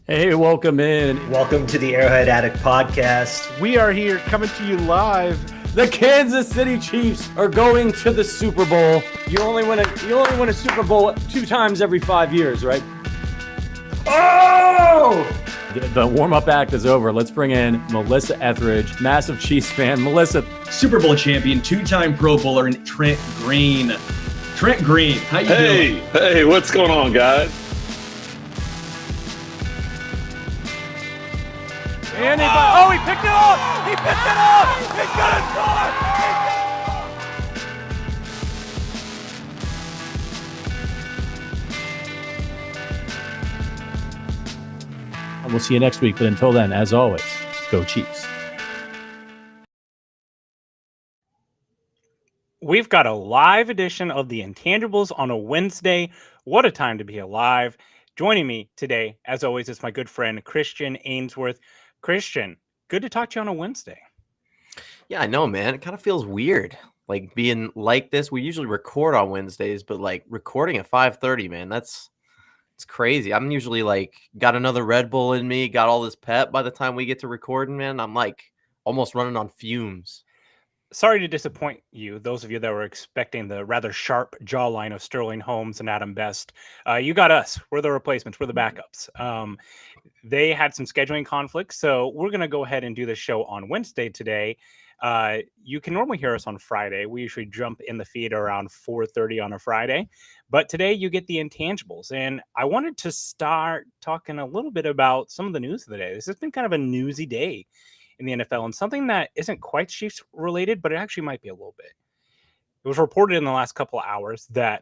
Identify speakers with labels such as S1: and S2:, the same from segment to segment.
S1: Hey, welcome in.
S2: Welcome to the Arrowhead Addict podcast.
S1: We are here coming to you live. The Kansas City Chiefs are going to the Super Bowl. You only win a Super Bowl 2 times every 5 years, right?
S2: Oh!
S1: The warm-up act is over. Let's bring in Melissa Etheridge, massive Chiefs fan. Melissa,
S3: Super Bowl champion, 2-time Pro Bowler, and Trent Green. Trent Green, how you doing?
S4: Hey, what's going on, guys?
S1: and he picked it up! He picked it up! He's gonna score! And we'll see you next week. But until then, as always, go Chiefs.
S5: We've got a live edition of the Intangibles on a Wednesday. What a time to be alive. Joining me today, as always, is my good friend, Christian Ainsworth. Christian, good to talk to you on a Wednesday.
S6: Yeah, I know, man. It kind of feels weird, like being like this. We usually record on Wednesdays, but like recording at 5:30, man, it's crazy. I'm usually like got another Red Bull in me, got all this pep by the time we get to recording, man. I'm like almost running on fumes.
S5: Sorry to disappoint you, those of you that were expecting the rather sharp jawline of Sterling Holmes and Adam Best. You got us. We're the replacements. We're the backups. They had some scheduling conflicts, so we're going to go ahead and do the show on Wednesday today. You can normally hear us on Friday. We usually jump in the feed around 4:30 on a Friday, but today you get the Intangibles. And I wanted to start talking a little bit about some of the news of the day. This has been kind of a newsy day in the NFL and something that isn't quite Chiefs related, but it actually might be a little bit. It was reported in the last couple of hours that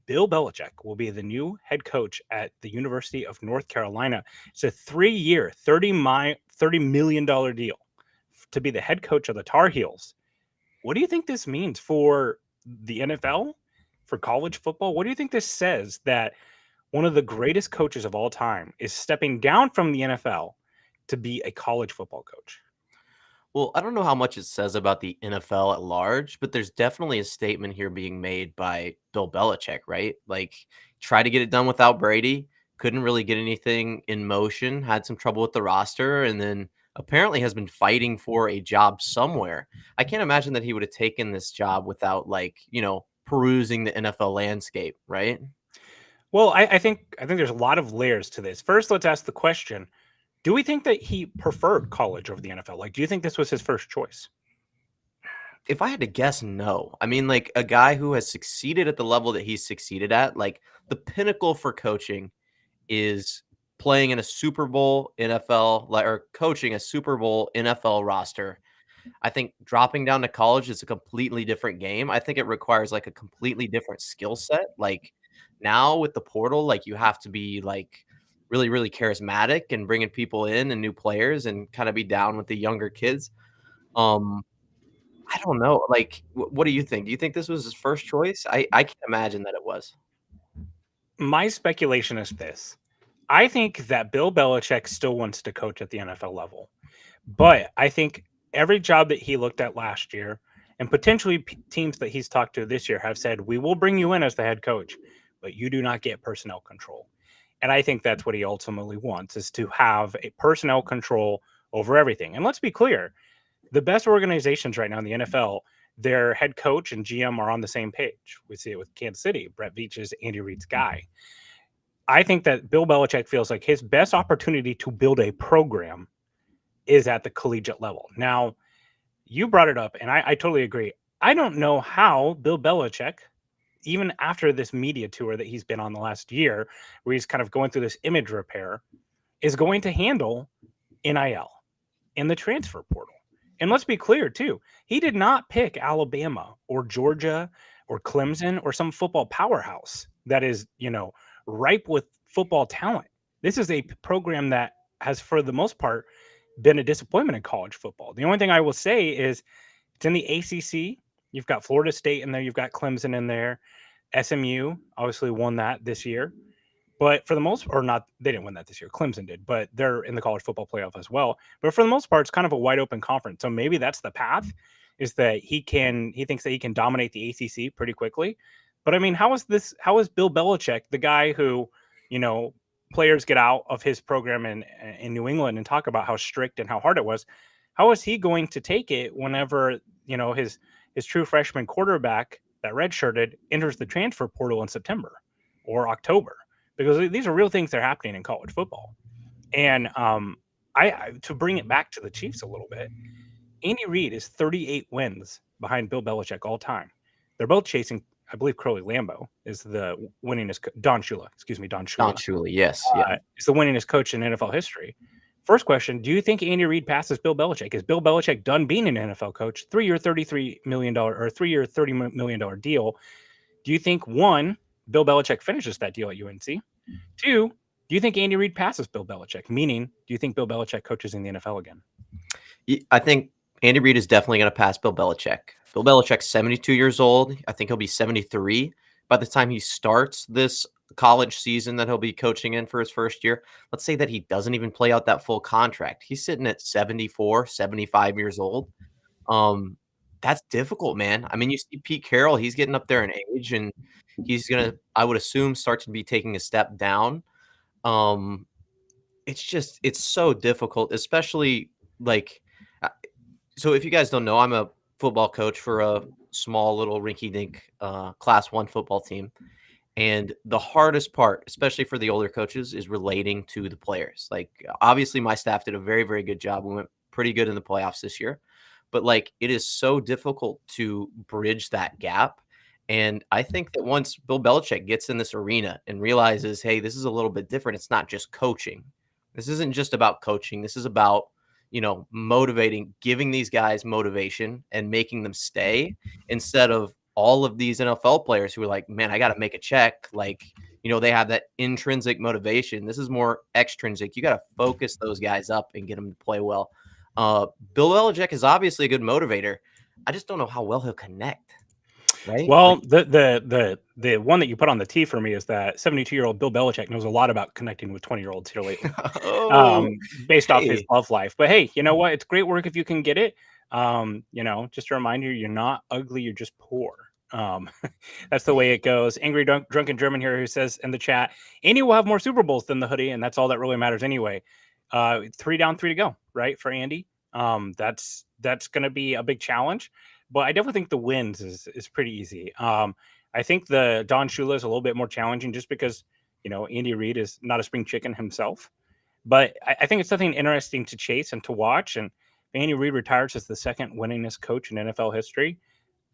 S5: Bill Belichick will be the new head coach at the University of North Carolina. It's a 3-year, $30 million deal to be the head coach of the Tar Heels. What do you think this means for the NFL, for college football? What do you think this says that one of the greatest coaches of all time is stepping down from the NFL to be a college football coach?
S6: Well, I don't know how much it says about the NFL at large, but there's definitely a statement here being made by Bill Belichick, right? Like, try to get it done without Brady, couldn't really get anything in motion, had some trouble with the roster, and then apparently has been fighting for a job somewhere. I can't imagine that he would have taken this job without, like, perusing the NFL landscape, right?
S5: Well, I think there's a lot of layers to this. First, let's ask the question: do we think that he preferred college over the NFL? Like, do you think this was his first choice?
S6: If I had to guess, no. I mean, like a guy who has succeeded at the level that he's succeeded at, like the pinnacle for coaching is playing in a Super Bowl NFL, like, or coaching a Super Bowl NFL roster. I think dropping down to college is a completely different game. I think it requires like a completely different skill set. Like now with the portal, like you have to be like really, really charismatic and bringing people in and new players and kind of be down with the younger kids. Um, I don't know. Like, what do you think? Do you think this was his first choice? I can't imagine that it was.
S5: My speculation is this: I think that Bill Belichick still wants to coach at the NFL level, but I think every job that he looked at last year and potentially teams that he's talked to this year have said, we will bring you in as the head coach, but you do not get personnel control. And I think that's what he ultimately wants, is to have a personnel control over everything. And let's be clear, the best organizations right now in the NFL, their head coach and GM are on the same page. We see it with Kansas City. Brett Veach is Andy Reid's guy. I think that Bill Belichick feels like his best opportunity to build a program is at the collegiate level. Now, you brought it up, and I totally agree. I don't know how Bill Belichick, even after this media tour that he's been on the last year, where he's kind of going through this image repair, is going to handle NIL in the transfer portal. And let's be clear, too. He did not pick Alabama or Georgia or Clemson or some football powerhouse that is, ripe with football talent. This is a program that has, for the most part, been a disappointment in college football. The only thing I will say is it's in the ACC. You've got Florida State in there. You've got Clemson in there. SMU obviously won that this year. But for the most, or not, they didn't win that this year. Clemson did, but they're in the college football playoff as well. But for the most part, it's kind of a wide open conference. So maybe that's the path, is that he thinks that he can dominate the ACC pretty quickly. But I mean, how is Bill Belichick, the guy who, players get out of his program in New England and talk about how strict and how hard it was, how is he going to take it whenever, his true freshman quarterback that redshirted enters the transfer portal in September or October? Because these are real things that are happening in college football. And I to bring it back to the Chiefs a little bit, Andy Reid is 38 wins behind Bill Belichick all time. They're both chasing, I believe Crowley Lambeau is the winningest, Don Shula, Don Shula.
S6: Don Shula, yes. Yeah.
S5: Is the winningest coach in NFL history. First question, do you think Andy Reid passes Bill Belichick? Is Bill Belichick done being an NFL coach? 3-year, $33 million or 3-year, $30 million deal. Do you think, one, Bill Belichick finishes that deal at UNC? Two, do you think Andy Reid passes Bill Belichick? Meaning, do you think Bill Belichick coaches in the NFL again?
S6: I think Andy Reid is definitely going to pass Bill Belichick. Bill Belichick's 72 years old. I think he'll be 73 by the time he starts this college season that he'll be coaching in for his first year. Let's say that he doesn't even play out that full contract. He's sitting at 74, 75 years old. That's difficult, man. I mean, you see Pete Carroll, he's getting up there in age, and he's going to, I would assume, start to be taking a step down. It's so difficult, especially like, so if you guys don't know, I'm a football coach for a small little rinky-dink Class 1 football team. And the hardest part, especially for the older coaches, is relating to the players. Like, obviously, my staff did a very, very good job. We went pretty good in the playoffs this year. But, like, it is so difficult to bridge that gap. And I think that once Bill Belichick gets in this arena and realizes, hey, this is a little bit different, it's not just coaching. This isn't just about coaching. This is about, motivating, giving these guys motivation and making them stay instead of all of these NFL players who are like, man, I got to make a check. Like, they have that intrinsic motivation. This is more extrinsic. You got to focus those guys up and get them to play well. Bill Belichick is obviously a good motivator. I just don't know how well he'll connect. Right?
S5: Well, the one that you put on the tee for me is that 72-year-old Bill Belichick knows a lot about connecting with 20-year-olds here lately, based off his love life. But hey, you know what? It's great work if you can get it. Just a reminder, you're not ugly, you're just poor. That's the way it goes. Angry Drunken German here who says in the chat, Andy will have more Super Bowls than the hoodie, and that's all that really matters anyway. 3 down, 3 to go, right, for Andy. That's going to be a big challenge. But I definitely think the wins is pretty easy. I think the Don Shula is a little bit more challenging just because, Andy Reid is not a spring chicken himself. But I think it's something interesting to chase and to watch. And if Andy Reid retires as the second winningest coach in NFL history,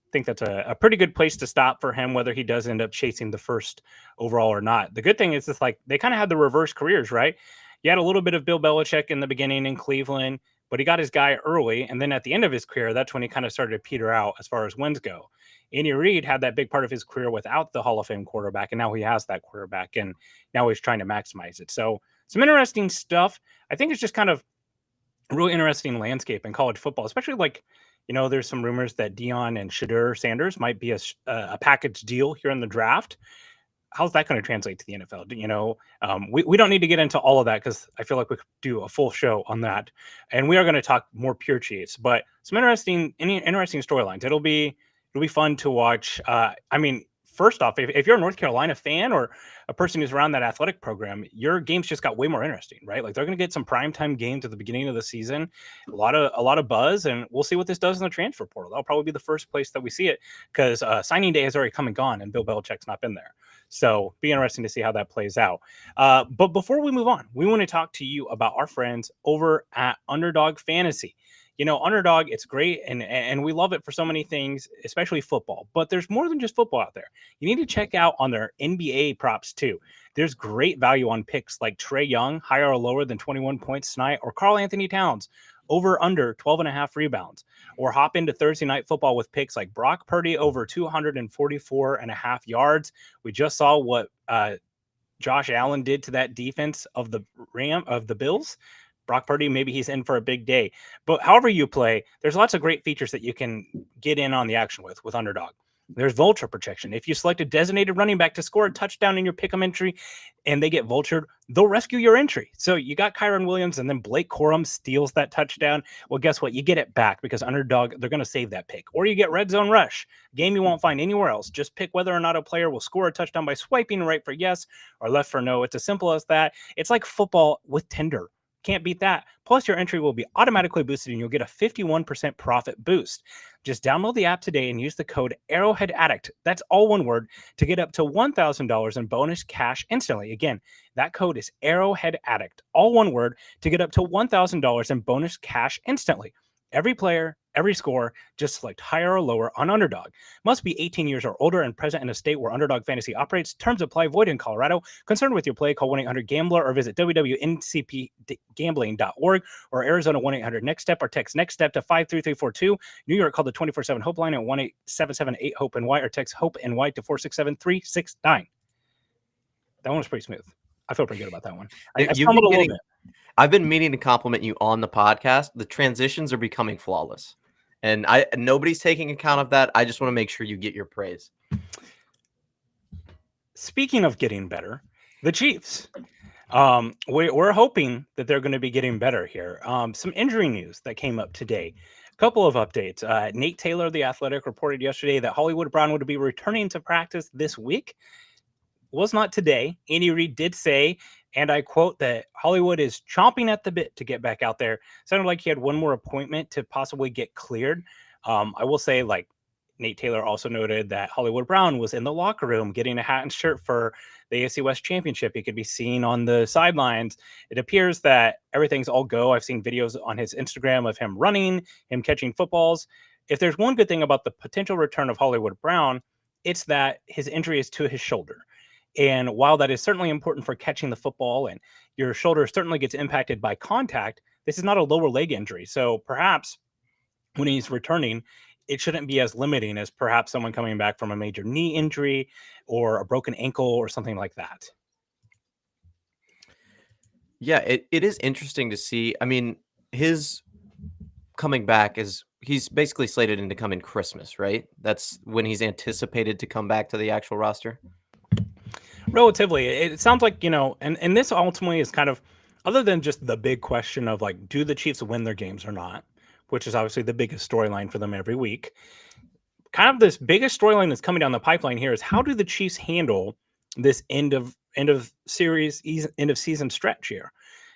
S5: I think that's a pretty good place to stop for him, whether he does end up chasing the first overall or not. The good thing is it's like they kind of had the reverse careers, right? You had a little bit of Bill Belichick in the beginning in Cleveland, but he got his guy early. And then at the end of his career, that's when he kind of started to peter out as far as wins go. Andy Reid had that big part of his career without the Hall of Fame quarterback, and now he has that quarterback, and now he's trying to maximize it. So some interesting stuff. I think it's just kind of a really interesting landscape in college football, especially like, there's some rumors that Deion and Shadur Sanders might be a package deal here in the draft. How's that going to translate to the NFL? We don't need to get into all of that because I feel like we could do a full show on that. And we are going to talk more pure Chiefs, but some interesting storylines. It'll be fun to watch. First off, if you're a North Carolina fan or a person who's around that athletic program, your games just got way more interesting, right? Like they're going to get some primetime games at the beginning of the season, a lot of buzz, and we'll see what this does in the transfer portal. That'll probably be the first place that we see it because signing day has already come and gone, and Bill Belichick's not been there. So be interesting to see how that plays out. But before we move on, we want to talk to you about our friends over at Underdog Fantasy. Underdog, it's great, and we love it for so many things, especially football. But there's more than just football out there. You need to check out on their NBA props too. There's great value on picks like Trae Young, higher or lower than 21 points tonight, or Karl Anthony Towns, over under 12.5 rebounds. Or hop into Thursday Night Football with picks like Brock Purdy over 244.5 yards. We just saw what Josh Allen did to that defense of the Bills. Brock Purdy, maybe he's in for a big day. But however you play, there's lots of great features that you can get in on the action with Underdog. There's vulture protection. If you select a designated running back to score a touchdown in your pick'em entry and they get vultured, they'll rescue your entry. So you got Kyron Williams and then Blake Corum steals that touchdown. Well, guess what? You get it back because underdog, they're going to save that pick. Or you get red zone rush, game you won't find anywhere else. Just pick whether or not a player will score a touchdown by swiping right for yes or left for no. It's as simple as that. It's like football with Tinder. Can't beat that. Plus, your entry will be automatically boosted and you'll get a 51% profit boost. Just download the app today and use the code Arrowhead Addict. That's all one word to get up to $1,000 in bonus cash instantly. Again, that code is Arrowhead Addict, all one word to get up to $1,000 in bonus cash instantly. Every player, every score, just select higher or lower on Underdog. Must be 18 years or older and present in a state where Underdog Fantasy operates. Terms apply. Void in Colorado. Concerned with your play, call 1-800-GAMBLER or visit www.ncpgambling.org or Arizona 1-800-NEXT-STEP or text NEXT STEP to 53342. New York, call the 24/7 Hope line at 1-877-8-HOPE-NY or text HOPE-NY to 467-369. That one was pretty smooth. I feel pretty good about that one. I stumbled a little bit.
S6: I've been meaning to compliment you on the podcast. The transitions are becoming flawless. And nobody's taking account of that. I just want to make sure you get your praise.
S5: Speaking of getting better, the Chiefs. We're hoping that they're going to be getting better here. Some injury news that came up today. A couple of updates. Nate Taylor, The Athletic, reported yesterday that Hollywood Brown would be returning to practice this week. Was not today. Andy Reid did say, and I quote, that Hollywood is chomping at the bit to get back out there. Sounded like he had one more appointment to possibly get cleared. I will say, like, Nate Taylor also noted that Hollywood Brown was in the locker room getting a hat and shirt for the AFC West Championship. He could be seen on the sidelines. It appears that everything's all go. I've seen videos on his Instagram of him running, him catching footballs. If there's one good thing about the potential return of Hollywood Brown, it's that his injury is to his shoulder. And while that is certainly important for catching the football and your shoulder certainly gets impacted by contact, this is not a lower leg injury. So perhaps when he's returning, it shouldn't be as limiting as perhaps someone coming back from a major knee injury or a broken ankle or something like that.
S6: Yeah, it is interesting to see. I mean, his coming back he's basically slated in to come in Christmas, right? That's when he's anticipated to come back to the actual roster.
S5: Relatively, it sounds like, and this ultimately is kind of, other than just the big question of like, do the Chiefs win their games or not, which is obviously the biggest storyline for them every week. Kind of this biggest storyline that's coming down the pipeline here is how do the Chiefs handle this end of series, end of season stretch here?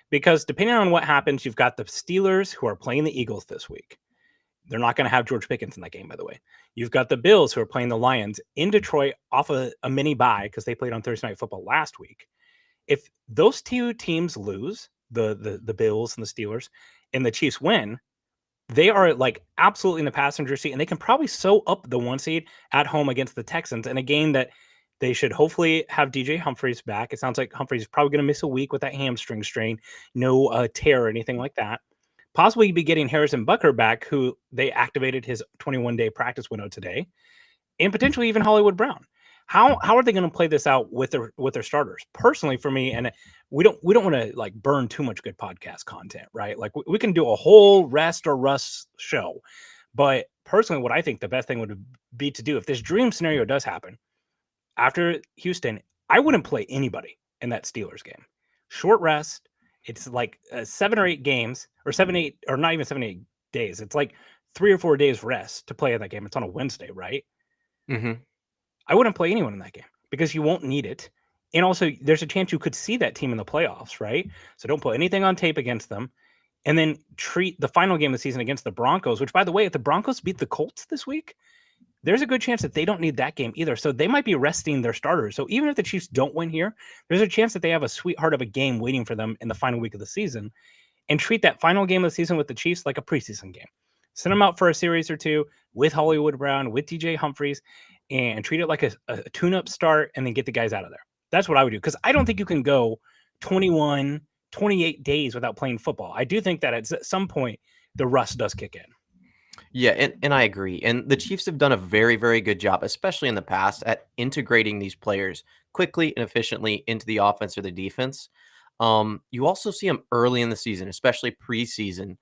S5: Because depending on what happens, you've got the Steelers who are playing the Eagles this week. They're not going to have George Pickens in that game, by the way. You've got the Bills who are playing the Lions in Detroit off a mini bye because they played on Thursday Night Football last week. If those two teams lose, the Bills and the Steelers, and the Chiefs win, they are like absolutely in the passenger seat, and they can probably sew up the 1 seed at home against the Texans in a game that they should hopefully have DJ Humphries back. It sounds like Humphries is probably going to miss a week with that hamstring strain, no tear or anything like that. Possibly be getting Harrison Butker back, who they activated his 21-day practice window today, and potentially even Hollywood Brown. How are they going to play this out with their starters? Personally, for me, and we don't want to like burn too much good podcast content, right? Like we can do a whole rest or rust show, but personally, what I think the best thing would be to do if this dream scenario does happen after Houston, I wouldn't play anybody in that Steelers game. Short rest. It's like 7 or 8 games, or 7, 8, or not even 7, 8 days. It's like 3 or 4 days rest to play in that game. It's on a Wednesday, right?
S6: Mm-hmm.
S5: I wouldn't play anyone in that game because you won't need it. And also, there's a chance you could see that team in the playoffs, right? So don't put anything on tape against them. And then treat the final game of the season against the Broncos, which, by the way, if the Broncos beat the Colts this week, there's a good chance that they don't need that game either. So they might be resting their starters. So even if the Chiefs don't win here, there's a chance that they have a sweetheart of a game waiting for them in the final week of the season, and treat that final game of the season with the Chiefs like a preseason game. Send them out for a series or two with Hollywood Brown, with DJ Humphries, and treat it like a tune-up start and then get the guys out of there. That's what I would do, because I don't think you can go 21, 28 days without playing football. I do think that at some point the rust does kick in.
S6: Yeah, and I agree. And the Chiefs have done a very, very good job, especially in the past, at integrating these players quickly and efficiently into the offense or the defense. You also see them early in the season, especially preseason.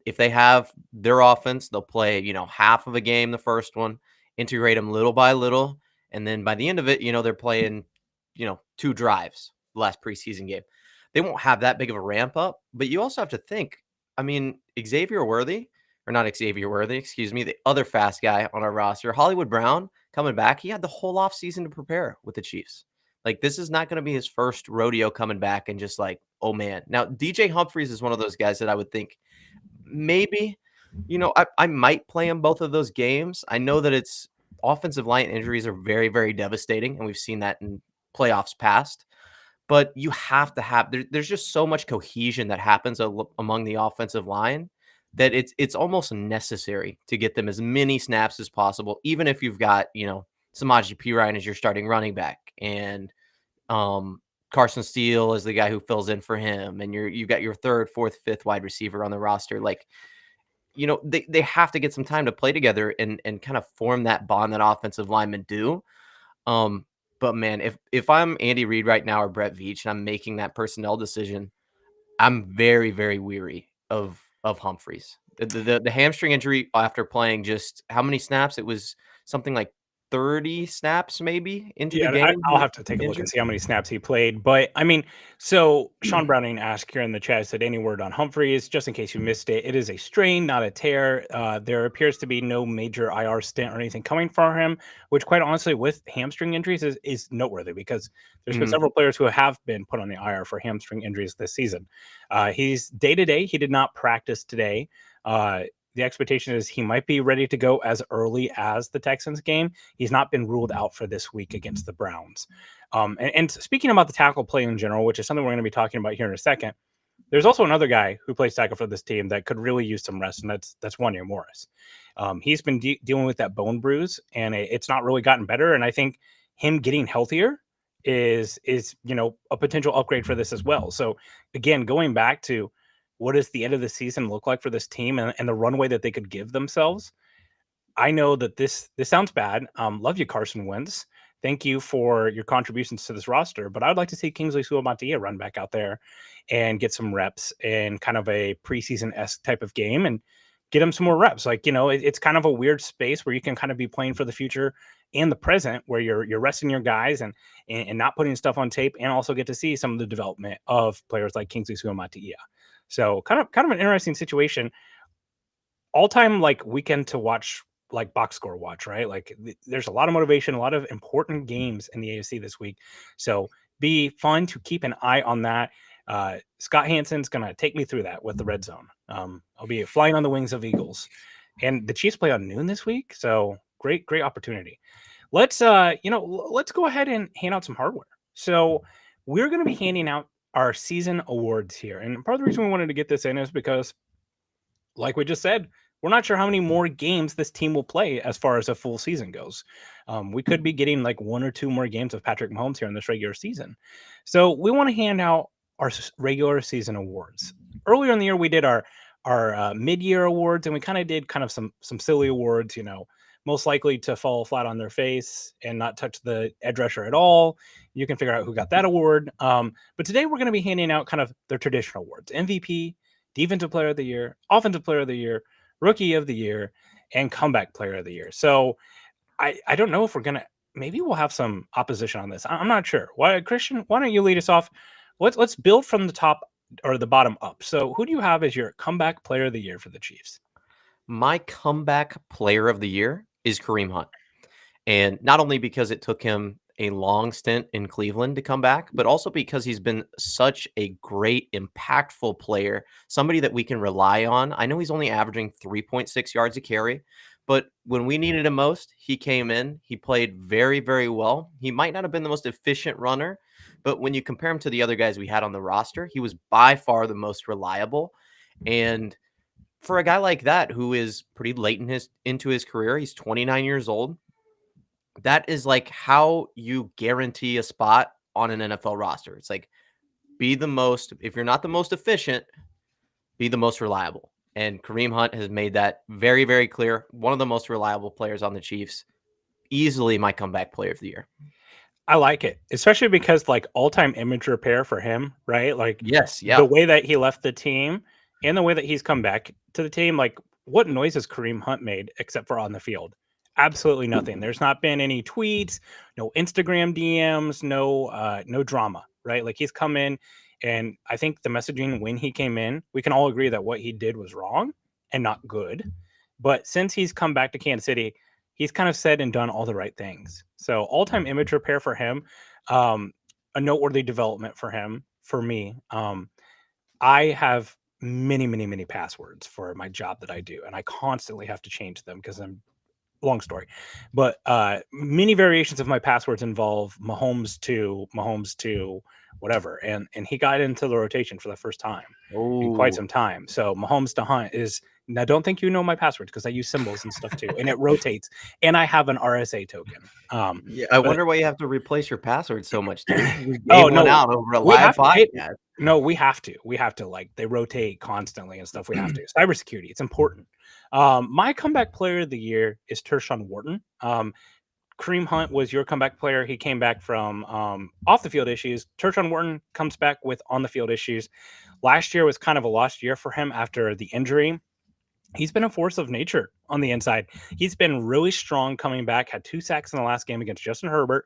S6: If they have their offense, they'll play, half of a game, the first one, integrate them little by little. And then by the end of it, they're playing, 2 drives the last preseason game. They won't have that big of a ramp up, but you also have to think, I mean, Xavier Worthy, or not Xavier Worthy, excuse me, the other fast guy on our roster, Hollywood Brown, coming back, he had the whole offseason to prepare with the Chiefs. Like, this is not going to be his first rodeo coming back and just like, oh man. Now, DJ Humphries is one of those guys that I would think maybe, I might play him both of those games. I know that it's offensive line injuries are very, very devastating, and we've seen that in playoffs past. But you have to have there's just so much cohesion that happens among the offensive line that it's almost necessary to get them as many snaps as possible, even if you've got, Samaje Perine as your starting running back and Carson Steele is the guy who fills in for him, and you've got your third, fourth, fifth wide receiver on the roster. Like, they have to get some time to play together and kind of form that bond that offensive linemen do. But man, if I'm Andy Reid right now or Brett Veach and I'm making that personnel decision, I'm very, very weary of Humphries. The hamstring injury after playing just how many snaps? It was something like 30 snaps maybe into the game.
S5: I'll have to take a look and see how many snaps he played. But I mean, so Sean Browning asked here in the chat, said any word on Humphries, just in case you missed it. It is a strain, not a tear. There appears to be no major IR stint or anything coming for him, which quite honestly with hamstring injuries is noteworthy because there's been several players who have been put on the IR for hamstring injuries this season. He's day-to-day. He did not practice today. The expectation is he might be ready to go as early as the Texans game. He's not been ruled out for this week against the Browns. And speaking about the tackle play in general, which is something we're going to be talking about here in a second, there's also another guy who plays tackle for this team that could really use some rest, and that's Wanya Morris. He's been dealing with that bone bruise, and it's not really gotten better. And I think him getting healthier is a potential upgrade for this as well. So again, going back to what does the end of the season look like for this team and the runway that they could give themselves? I know that this sounds bad. Love you, Carson Wentz. Thank you for your contributions to this roster, but I would like to see Kingsley Suamataia run back out there and get some reps in kind of a preseason-esque type of game and get him some more reps. Like, it's kind of a weird space where you can kind of be playing for the future and the present, where you're resting your guys and not putting stuff on tape, and also get to see some of the development of players like Kingsley Suamataia. So kind of an interesting situation. All time like weekend to watch, like box score watch, right? Like there's a lot of motivation, a lot of important games in the AFC this week. So be fun to keep an eye on that. Scott Hansen's gonna take me through that with the red zone. I'll be flying on the wings of Eagles, and the Chiefs play on noon this week. So great opportunity. Let's go ahead and hand out some hardware. So we're going to be handing out our season awards here. And part of the reason we wanted to get this in is because, like we just said, we're not sure how many more games this team will play as far as a full season goes. We could be getting like 1 or 2 more games of Patrick Mahomes here in this regular season. So we want to hand out our regular season awards. Earlier in the year, we did our mid-year awards, and we kind of did some silly awards, most likely to fall flat on their face and not touch the edge rusher at all. You can figure out who got that award. But today we're going to be handing out kind of their traditional awards: MVP, Defensive Player of the Year, Offensive Player of the Year, Rookie of the Year, and Comeback Player of the Year. So I don't know if we're going to, maybe we'll have some opposition on this. I'm not sure. Christian, why don't you lead us off? Let's build from the top or the bottom up. So who do you have as your Comeback Player of the Year for the Chiefs?
S6: My Comeback Player of the Year is Kareem Hunt. And not only because it took him a long stint in Cleveland to come back, but also because he's been such a great, impactful player, somebody that we can rely on. I know he's only averaging 3.6 yards a carry, but when we needed him most, he came in. He played very, very well. He might not have been the most efficient runner, but when you compare him to the other guys we had on the roster, he was by far the most reliable. And for a guy like that, who is pretty late into his career, he's 29 years old. That is like how you guarantee a spot on an NFL roster. It's like, be the most, if you're not the most efficient, be the most reliable. And Kareem Hunt has made that very, very clear. One of the most reliable players on the Chiefs. Easily my Comeback Player of the Year.
S5: I like it, especially because like all-time image repair for him, right? Like,
S6: yes, yeah.
S5: The way that he left the team and the way that he's come back to the team, like what noise has Kareem Hunt made except for on the field? Absolutely nothing. There's not been any tweets, no Instagram DMs, no drama, right? Like he's come in, and I think the messaging when he came in, we can all agree that what he did was wrong and not good. But since he's come back to Kansas City, he's kind of said and done all the right things. So all-time image repair for him, um, a noteworthy development for him, for me. I have many passwords for my job that I do, and I constantly have to change them because I'm long story. But many variations of my passwords involve Mahomes to whatever. And he got into the rotation for the first time in quite
S6: Oh,
S5: some time. So Mahomes to Hunt is now don't think you know my passwords because I use symbols and stuff too. And it rotates. And I have an RSA token.
S6: yeah. I
S5: But
S6: wonder why you have to replace your password so much, dude. You just
S5: oh
S6: gave one
S5: no,
S6: out over a
S5: we
S6: live
S5: have to
S6: podcast.
S5: no, we have to. We have to, like, they rotate constantly and stuff. We have to. Cybersecurity, it's important. My comeback player of the year is Tershawn Wharton. Kareem Hunt was your comeback player. He came back from off the field issues. Tershawn Wharton comes back with on the field issues. Last year was kind of a lost year for him after the injury. He's been a force of nature on the inside. He's been really strong coming back, had 2 sacks in the last game against Justin Herbert.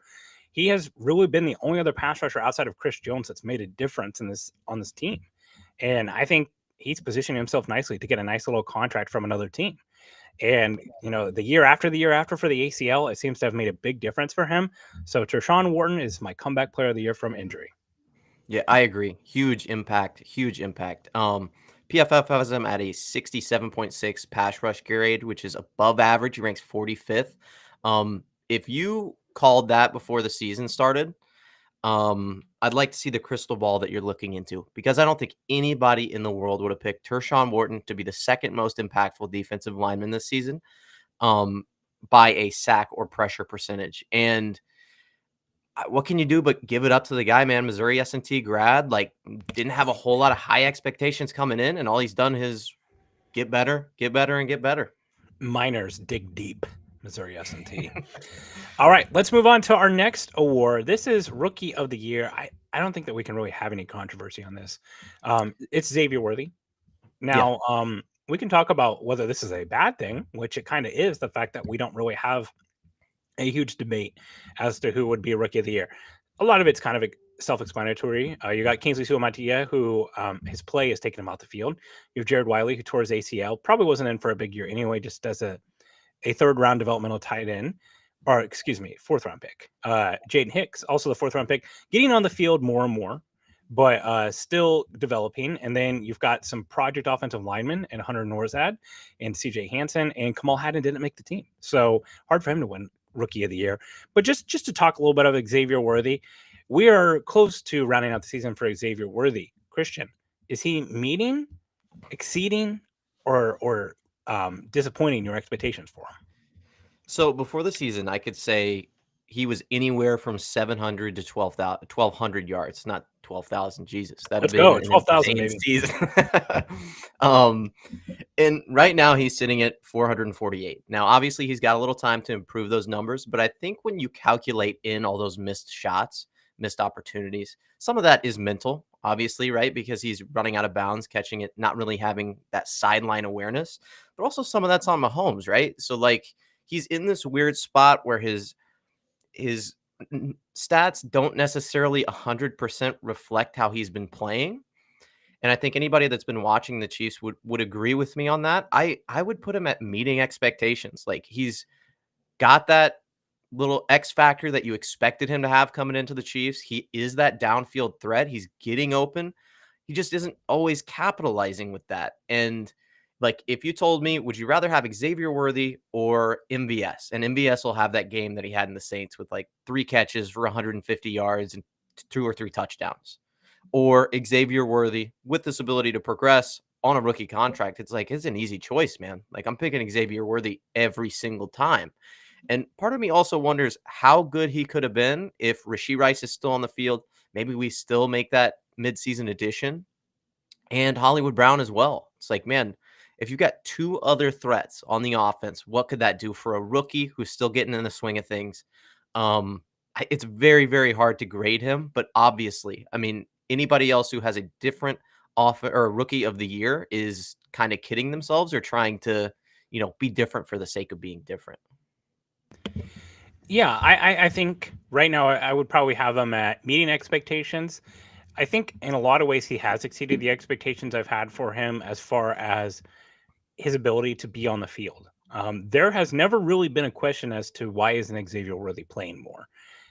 S5: He has really been the only other pass rusher outside of Chris Jones that's made a difference in this on this team. And I think he's positioning himself nicely to get a nice little contract from another team. And the year after for the ACL, it seems to have made a big difference for him. So Tershawn Wharton is my comeback player of the year from injury.
S6: Yeah, I agree. Huge impact. Huge impact. PFF has him at a 67.6 pass rush grade, which is above average. He ranks 45th. If you called that before the season started, I'd like to see the crystal ball that you're looking into because I don't think anybody in the world would have picked Tershawn Wharton to be the second most impactful defensive lineman this season, by a sack or pressure percentage. And what can you do but give it up to the guy, man? Missouri S&T grad, like, didn't have a whole lot of high expectations coming in, and all he's done is get better, get better, and get better.
S5: Miners dig deep. Missouri S&T. All right, let's move on to our next award. This is Rookie of the Year. I don't think that we can really have any controversy on this. It's Xavier Worthy.
S6: Yeah.
S5: Now, we can talk about whether this is a bad thing, which it kind of is, the fact that we don't really have a huge debate as to who would be a Rookie of the Year. A lot of it's kind of self-explanatory. You got Kingsley Suamataia, who his play has taken him out the field. You have Jared Wiley, who tore his ACL, probably wasn't in for a big year anyway, just as a third-round developmental tight end, or excuse me, fourth-round pick. Jaden Hicks, also the fourth-round pick, getting on the field more and more, but still developing. And then you've got some project offensive linemen and Hunter Norzad and CJ Hansen, and Kamal Haddon didn't make the team. So hard for him to win Rookie of the Year. But just to talk a little bit of Xavier Worthy, we are close to rounding out the season for Xavier Worthy. Christian, is he meeting, exceeding, or disappointing your expectations for him?
S6: So before the season, I could say he was anywhere from 700 to 1,200 yards, not 12,000. Jesus, that'd
S5: Let's
S6: have been
S5: go.
S6: an
S5: 12,000,
S6: insane
S5: maybe.
S6: season. um, and right now he's sitting at 448. Now, obviously, he's got a little time to improve those numbers, but I think when you calculate in all those missed shots, missed opportunities, some of that is mental, obviously, right? Because he's running out of bounds, catching it, not really having that sideline awareness, but also some of that's on Mahomes, right? So, like, he's in this weird spot where his stats don't necessarily 100% reflect how he's been playing. And I think anybody that's been watching the Chiefs would agree with me on that. I would put him at meeting expectations. Like, he's got that little X factor that you expected him to have coming into the Chiefs. He is that downfield threat. He's getting open. He just isn't always capitalizing with that. And, like, if you told me, would you rather have Xavier Worthy or MVS? And MVS will have that game that he had in the Saints with like 3 catches for 150 yards and 2 or 3 touchdowns, or Xavier Worthy with this ability to progress on a rookie contract. It's like, it's an easy choice, man. Like, I'm picking Xavier Worthy every single time. And part of me also wonders how good he could have been if Rashee Rice is still on the field. Maybe we still make that midseason addition, and Hollywood Brown as well. It's like, man, if you've got 2 other threats on the offense, what could that do for a rookie who's still getting in the swing of things? It's very, very hard to grade him, but obviously, I mean, anybody else who has a different or rookie of the year is kind of kidding themselves or trying to, be different for the sake of being different.
S5: Yeah, I think right now I would probably have him at meeting expectations. I think in a lot of ways he has exceeded the expectations I've had for him as far as his ability to be on the field. There has never really been a question as to why isn't Xavier Worthy playing more.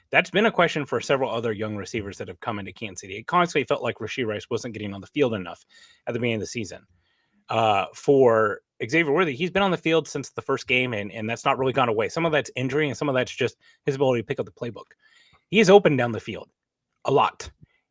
S5: That's been a question for several other young receivers that have come into Kansas City. It constantly felt like Rashee Rice wasn't getting on the field enough at the beginning of the season. For Xavier Worthy, he's been on the field since the first game, and that's not really gone away. Some of that's injury, and some of that's just his ability to pick up the playbook. He is open down the field a lot.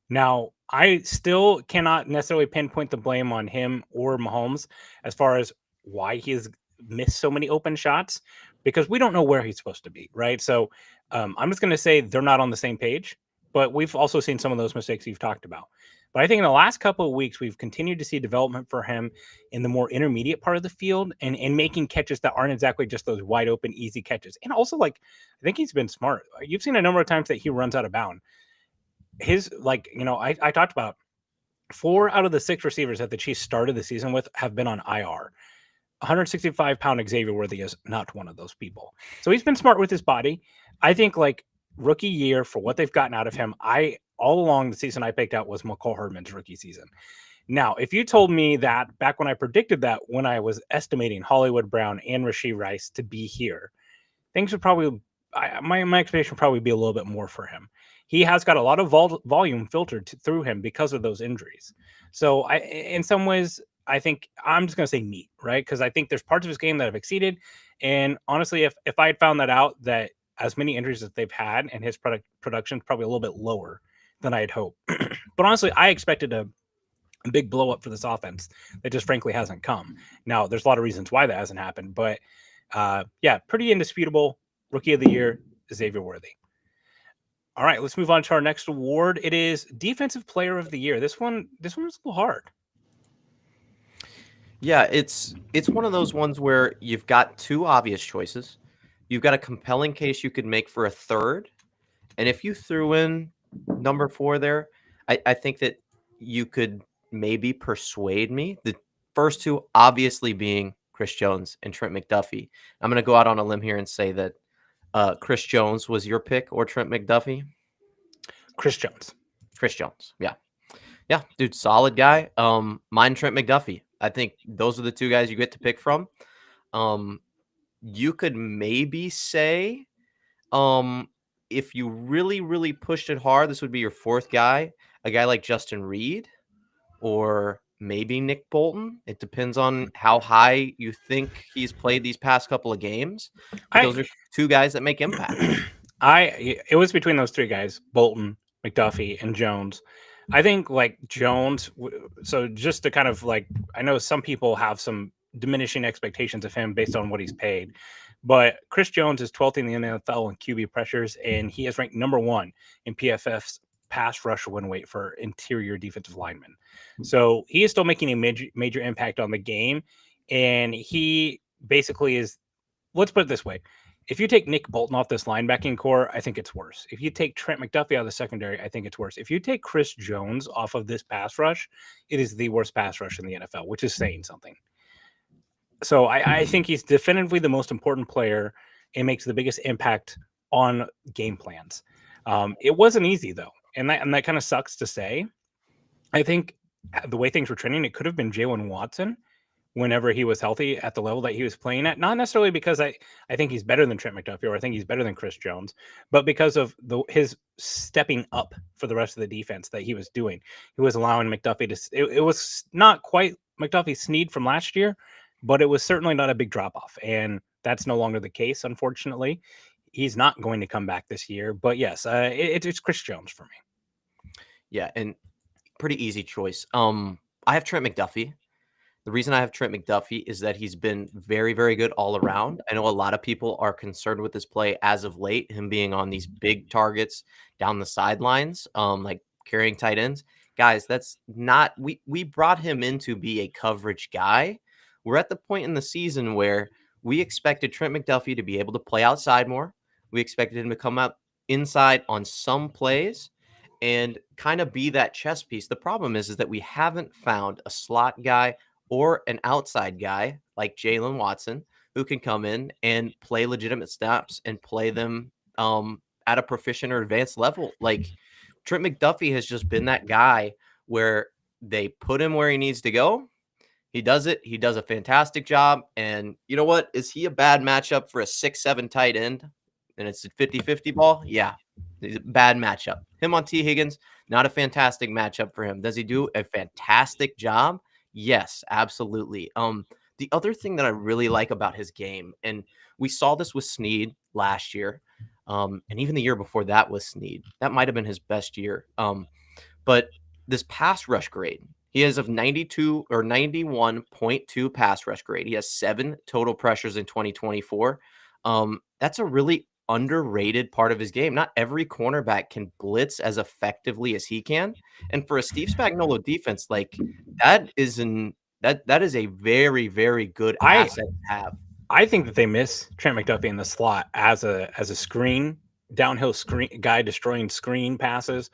S5: Now, I still cannot necessarily pinpoint the blame on him or Mahomes as far as why he has missed so many open shots because we don't know where he's supposed to be, right? So I'm just going to say they're not on the same page, but we've also seen some of those mistakes you've talked about. But I think in the last couple of weeks, we've continued to see development for him in the more intermediate part of the field and making catches that aren't exactly just those wide open, easy catches. And also, like, I think he's been smart. You've seen a number of times that he runs out of bound. I talked about 4 out of the 6 receivers that the Chiefs started the season with have been on IR. 165-pound Xavier Worthy is not one of those people. So he's been smart with his body. I think like rookie year for what they've gotten out of him, I all along the season I picked out was McCall Hardman's rookie season. Now, if you told me that back when I predicted that when I was estimating Hollywood Brown and Rashee Rice to be here, things would probably my expectation would probably be a little bit more for him. He has got a lot of volume filtered through him because of those injuries. So in some ways, I think I'm just going to say meat, right? Because I think there's parts of his game that have exceeded. And honestly, if I had found that out, that as many injuries that they've had and his production is probably a little bit lower than I had hoped. But honestly, I expected a big blow up for this offense that just frankly hasn't come. Now, there's a lot of reasons why that hasn't happened, but yeah, pretty indisputable. Rookie of the Year, Xavier Worthy. All right, let's move on to our next award. It is Defensive Player of the Year. This one was a little hard.
S6: Yeah, it's one of those ones where you've got 2 obvious choices. You've got a compelling case you could make for a third. And if you threw in number 4 there, I think that you could maybe persuade me. The first 2 obviously being Chris Jones and Trent McDuffie. I'm going to go out on a limb here and say that Chris Jones was your pick, or Trent McDuffie?
S5: Chris Jones.
S6: Chris Jones. Yeah. Yeah, dude, solid guy. Mine, Trent McDuffie. I think those are the 2 guys you get to pick from. You could maybe say, if you really, really pushed it hard, this would be your 4th guy, a guy like Justin Reed or maybe Nick Bolton. It depends on how high you think he's played these past couple of games. But those are 2 guys that make impact.
S5: It was between those 3 guys, Bolton, McDuffie, and Jones. I think like Jones. So just to kind of like, I know some people have some diminishing expectations of him based on what he's paid, but Chris Jones is 12th in the NFL in QB pressures, and he is ranked number 1 in PFF's pass rush win weight for interior defensive linemen. So he is still making a major impact on the game, and he basically is. Let's put it this way. If you take Nick Bolton off this linebacking core, I think it's worse. If you take Trent McDuffie out of the secondary, I think it's worse. If you take Chris Jones off of this pass rush, it is the worst pass rush in the NFL, which is saying something. So I think he's definitively the most important player and makes the biggest impact on game plans. It wasn't easy though, and that kind of sucks to say. I think the way things were trending, it could have been Jalen Watson whenever he was healthy at the level that he was playing at. Not necessarily because I think he's better than Trent McDuffie or I think he's better than Chris Jones, but because of his stepping up for the rest of the defense that he was doing. He was allowing McDuffie to. It was not quite McDuffie's Snead from last year, but it was certainly not a big drop off, and that's no longer the case. Unfortunately, he's not going to come back this year. But yes, it's Chris Jones for me.
S6: Yeah, and pretty easy choice. I have Trent McDuffie. The reason I have Trent McDuffie is that he's been very, very good all around. I know a lot of people are concerned with his play as of late, him being on these big targets down the sidelines, like carrying tight ends. Guys, that's not we brought him in to be a coverage guy. We're at the point in the season where we expected Trent McDuffie to be able to play outside more. We expected him to come out inside on some plays and kind of be that chess piece. The problem is that we haven't found a slot guy or an outside guy like Jalen Watson who can come in and play legitimate snaps and play them at a proficient or advanced level. Like Trent McDuffie has just been that guy where they put him where he needs to go. He does it. He does a fantastic job. And you know what? Is he a bad matchup for a 6'7" tight end? And it's a 50-50 ball? Yeah. He's a bad matchup. Him on T. Higgins, not a fantastic matchup for him. Does he do a fantastic job? Yes, absolutely. The other thing that I really like about his game, and we saw this with Snead last year, and even the year before that with Snead. That might have been his best year. But this pass rush grade, he has of 92 or 91.2 pass rush grade. He has 7 total pressures in 2024. That's a really underrated part of his game. Not every cornerback can blitz as effectively as he can. And for a Steve Spagnuolo defense, like that is a very, very good asset to have.
S5: I think that they miss Trent McDuffie in the slot as a screen, downhill screen guy destroying screen passes,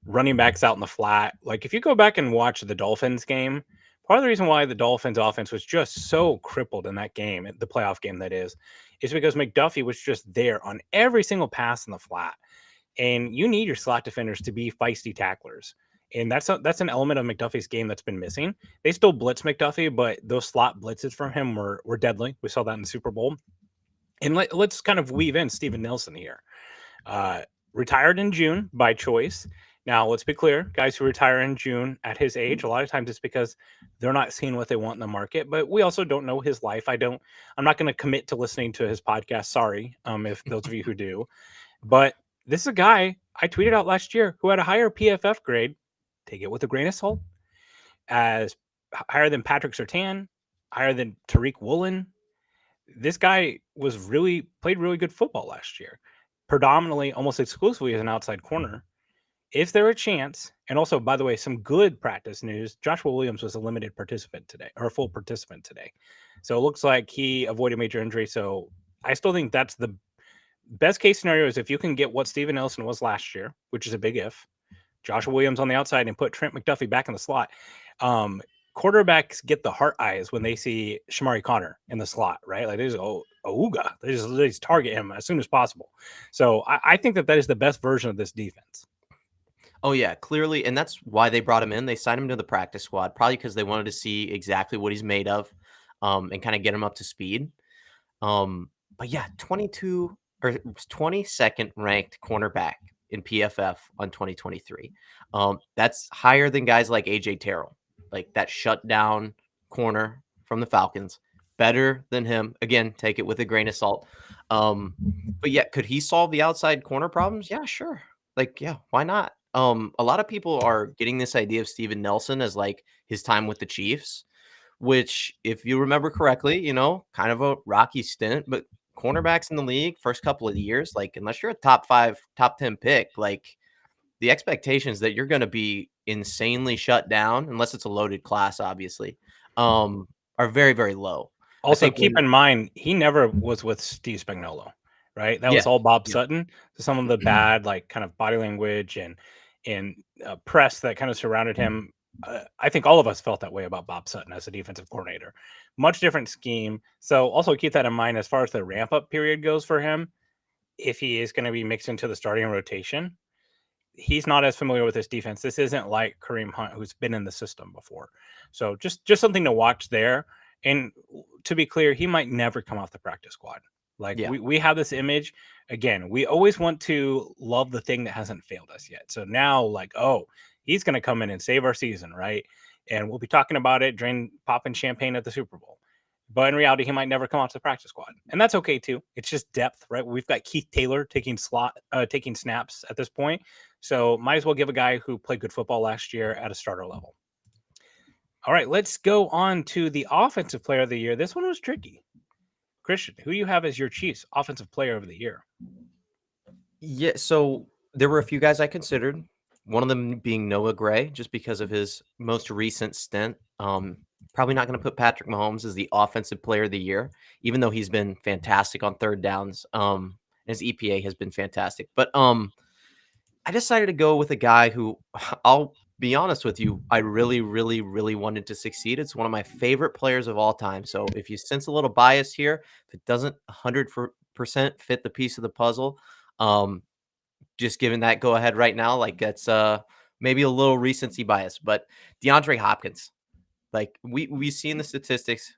S5: running backs out in the flat. Like if you go back and watch the Dolphins game, part of the reason why the Dolphins offense was just so crippled in that game, the playoff game that is because McDuffie was just there on every single pass in the flat. And you need your slot defenders to be feisty tacklers. And that's an element of McDuffie's game that's been missing. They still blitz McDuffie, but those slot blitzes from him were deadly. We saw that in the Super Bowl. And let's kind of weave in Steven Nelson here. Retired in June by choice. Now, let's be clear, guys who retire in June at his age, a lot of times it's because they're not seeing what they want in the market, but we also don't know his life. I'm not going to commit to listening to his podcast. Sorry, if those of you who do. But this is a guy I tweeted out last year who had a higher PFF grade, take it with a grain of salt, as higher than Patrick Surtain, higher than Tariq Woolen. This guy played really good football last year, predominantly, almost exclusively as an outside corner. Is there a chance? And also, by the way, some good practice news. Joshua Williams was a limited participant today, or a full participant today. So it looks like he avoided major injury. So I still think that's the best case scenario is if you can get what Steven Nelson was last year, which is a big if, Joshua Williams on the outside and put Trent McDuffie back in the slot. Quarterbacks get the heart eyes when they see Shamari Connor in the slot, right? Like they just ooga. They just target him as soon as possible. So I think that is the best version of this defense.
S6: Oh, yeah, clearly. And that's why they brought him in. They signed him to the practice squad, probably because they wanted to see exactly what he's made of and kind of get him up to speed. But yeah, 22nd ranked cornerback in PFF on 2023. That's higher than guys like AJ Terrell, like that shutdown corner from the Falcons. Better than him. Again, take it with a grain of salt. But yeah, could he solve the outside corner problems? Yeah, sure. Like, yeah, why not? A lot of people are getting this idea of Steven Nelson as like his time with the Chiefs, which, if you remember correctly, kind of a rocky stint, but cornerbacks in the league first couple of years, like unless you're a top 5, top 10 pick, like the expectations that you're going to be insanely shut down, unless it's a loaded class, obviously, are very, very low.
S5: Also, keep in mind, he never was with Steve Spagnuolo, right? That was all Bob Sutton. So some of the bad, like kind of body language and press that kind of surrounded him. I think all of us felt that way about Bob Sutton as a defensive coordinator. Much different scheme. So also keep that in mind as far as the ramp up period goes for him. If he is going to be mixed into the starting rotation, he's not as familiar with this defense. This isn't like Kareem Hunt, who's been in the system before. So just something to watch there. And to be clear, he might never come off the practice squad. Like we have this image. Again, we always want to love the thing that hasn't failed us yet. So now, like, he's going to come in and save our season, right? And we'll be talking about it, popping champagne at the Super Bowl. But in reality, he might never come off the practice squad, and that's okay too. It's just depth, right? We've got Keith Taylor taking snaps at this point, so might as well give a guy who played good football last year at a starter level. All right, let's go on to the offensive player of the year. This one was tricky. Christian, who do you have as your Chiefs offensive player of the year?
S6: Yeah, so there were a few guys I considered. One of them being Noah Gray, just because of his most recent stint. Probably not going to put Patrick Mahomes as the offensive player of the year, even though he's been fantastic on third downs. His EPA has been fantastic. But I decided to go with a guy who I'll be honest with you, I really, really, really wanted to succeed. It's one of my favorite players of all time. So if you sense a little bias here, if it doesn't 100% fit the piece of the puzzle, um, just giving that go ahead right now, like that's maybe a little recency bias. But DeAndre Hopkins, like we've seen the statistics.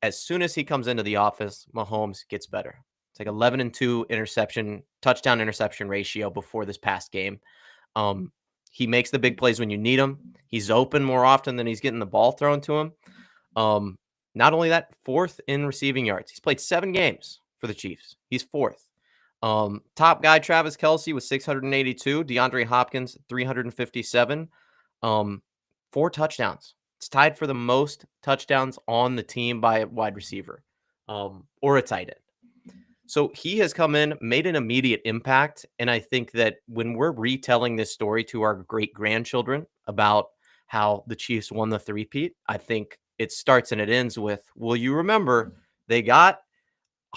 S6: As soon as he comes into the office, Mahomes gets better. It's like 11-2 touchdown interception ratio before this past game. Um, he makes the big plays when you need him. He's open more often than he's getting the ball thrown to him. Not only that, fourth in receiving yards. He's played 7 games for the Chiefs. He's fourth. Top guy, Travis Kelce, with 682. DeAndre Hopkins, 357. 4 touchdowns. It's tied for the most touchdowns on the team by a wide receiver or a tight end. So he has come in, made an immediate impact. And I think that when we're retelling this story to our great grandchildren about how the Chiefs won the three-peat, I think it starts and it ends with, will you remember they got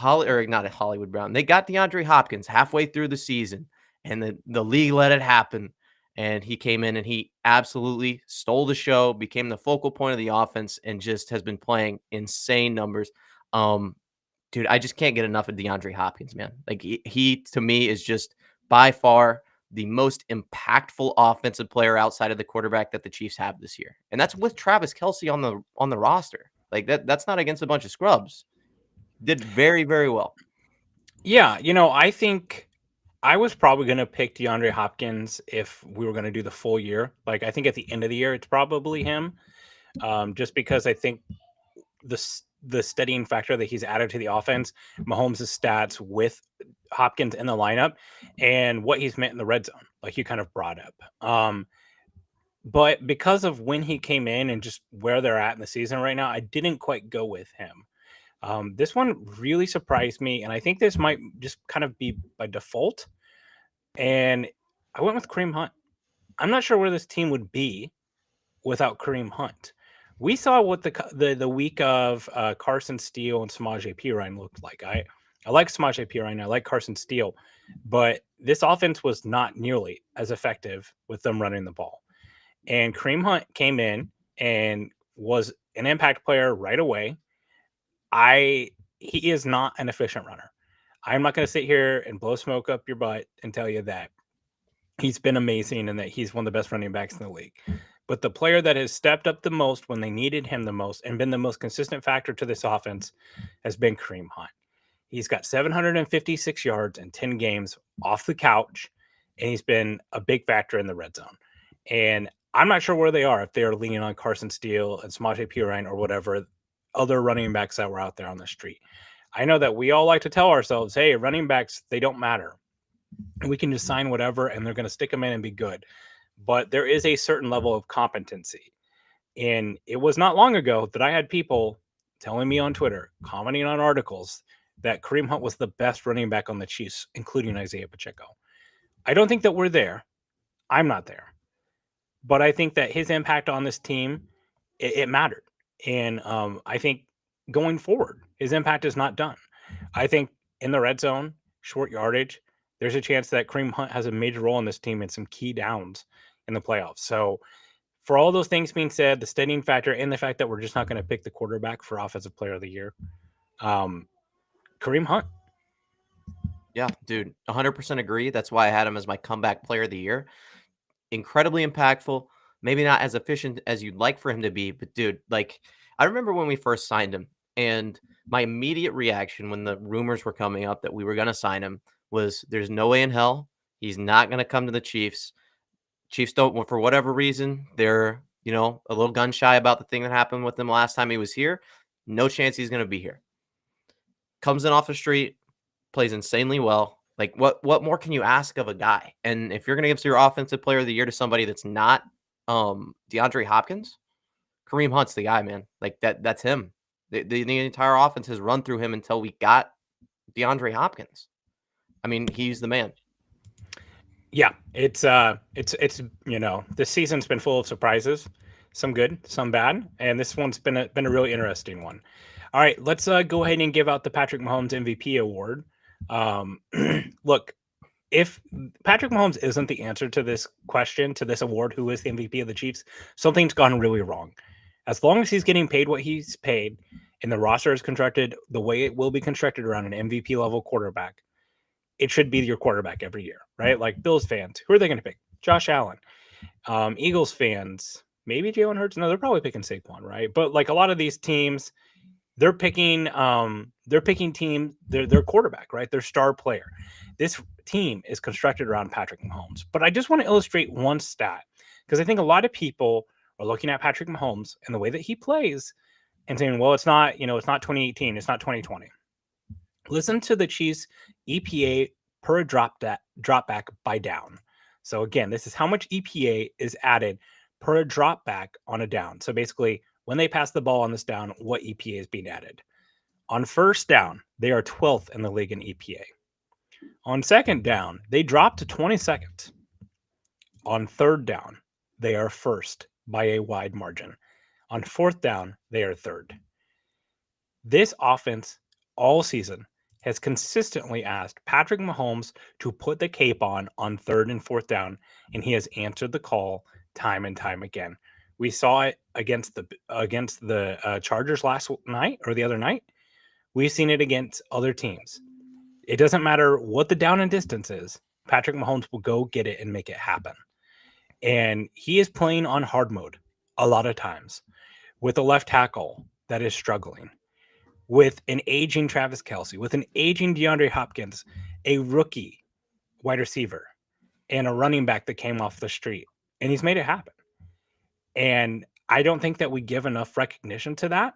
S6: not Hollywood Brown. They got DeAndre Hopkins halfway through the season and the league let it happen. And he came in and he absolutely stole the show, became the focal point of the offense, and just has been playing insane numbers. Dude, I just can't get enough of DeAndre Hopkins, man. Like he to me is just by far the most impactful offensive player outside of the quarterback that the Chiefs have this year. And that's with Travis Kelce on the roster. Like that's not against a bunch of scrubs. Did very, very well.
S5: Yeah, I think I was probably going to pick DeAndre Hopkins if we were going to do the full year. Like, I think at the end of the year, it's probably him, just because I think the steadying factor that he's added to the offense, Mahomes' stats with Hopkins in the lineup, and what he's meant in the red zone, like you kind of brought up. But because of when he came in and just where they're at in the season right now, I didn't quite go with him. This one really surprised me, and I think this might just kind of be by default. And I went with Kareem Hunt. I'm not sure where this team would be without Kareem Hunt. We saw what the week of Carson Steele and Samaje Perine looked like. I like Samaje Perine. I like Carson Steele, but this offense was not nearly as effective with them running the ball. And Kareem Hunt came in and was an impact player right away. He is not an efficient runner. I'm not going to sit here and blow smoke up your butt and tell you that he's been amazing and that he's one of the best running backs in the league. But the player that has stepped up the most when they needed him the most and been the most consistent factor to this offense has been Kareem Hunt. He's got 756 yards in 10 games off the couch, and he's been a big factor in the red zone. And I'm not sure where they are, if they are leaning on Carson Steele and Samaje Perine or whatever other running backs that were out there on the street. I know that we all like to tell ourselves, hey, running backs, they don't matter. We can just sign whatever and they're going to stick them in and be good. But there is a certain level of competency. And it was not long ago that I had people telling me on Twitter, commenting on articles, that Kareem Hunt was the best running back on the Chiefs, including Isaiah Pacheco. I don't think that we're there. I'm not there. But I think that his impact on this team, it mattered. And I think going forward, his impact is not done. I think in the red zone, short yardage, there's a chance that Kareem Hunt has a major role in this team in some key downs in the playoffs. So for all those things being said, the steadying factor and the fact that we're just not going to pick the quarterback for Offensive Player of the Year, Kareem Hunt.
S6: Yeah, dude, 100% agree. That's why I had him as my comeback player of the year. Incredibly impactful. Maybe not as efficient as you'd like for him to be, but dude, like I remember when we first signed him, and my immediate reaction when the rumors were coming up that we were going to sign him was, there's no way in hell he's not going to come to the Chiefs. Chiefs don't, for whatever reason, they're, a little gun shy about the thing that happened with him last time he was here. No chance he's going to be here. Comes in off the street, plays insanely well. Like what more can you ask of a guy? And if you're going to give your offensive player of the year to somebody that's not DeAndre Hopkins, Kareem Hunt's the guy, man. Like that's him. The entire offense has run through him until we got DeAndre Hopkins. I mean, he's the man.
S5: Yeah, it's this season's been full of surprises, some good, some bad, and this one's been a really interesting one. All right, let's go ahead and give out the Patrick Mahomes MVP award. Look, if Patrick Mahomes isn't the answer to this question, to this award, who is the MVP of the Chiefs, something's gone really wrong. As long as he's getting paid what he's paid and the roster is constructed the way it will be constructed around an MVP level quarterback, it should be your quarterback every year, right? Like Bills fans, who are they going to pick? Josh Allen. Eagles fans, maybe Jalen Hurts. No, they're probably picking Saquon, right? But like a lot of these teams, they're picking their quarterback, right? Their star player. This team is constructed around Patrick Mahomes. But I just want to illustrate one stat because I think a lot of people are looking at Patrick Mahomes and the way that he plays and saying, well, it's not 2018, it's not 2020. Listen to the Chiefs EPA per drop back by down. So again, this is how much EPA is added per drop back on a down. So basically, when they pass the ball on this down, what EPA is being added. On first down, they are 12th in the league in EPA. On second down, they drop to 22nd. On third down, they are first by a wide margin. On fourth down, they are third. This offense all season has consistently asked Patrick Mahomes to put the cape on third and fourth down, and he has answered the call time and time again. We saw it against the Chargers last night or the other night. We've seen it against other teams. It doesn't matter what the down and distance is. Patrick Mahomes will go get it and make it happen. And he is playing on hard mode a lot of times with a left tackle that is struggling, with an aging Travis Kelce, with an aging DeAndre Hopkins, a rookie wide receiver, and a running back that came off the street. And he's made it happen. And I don't think that we give enough recognition to that.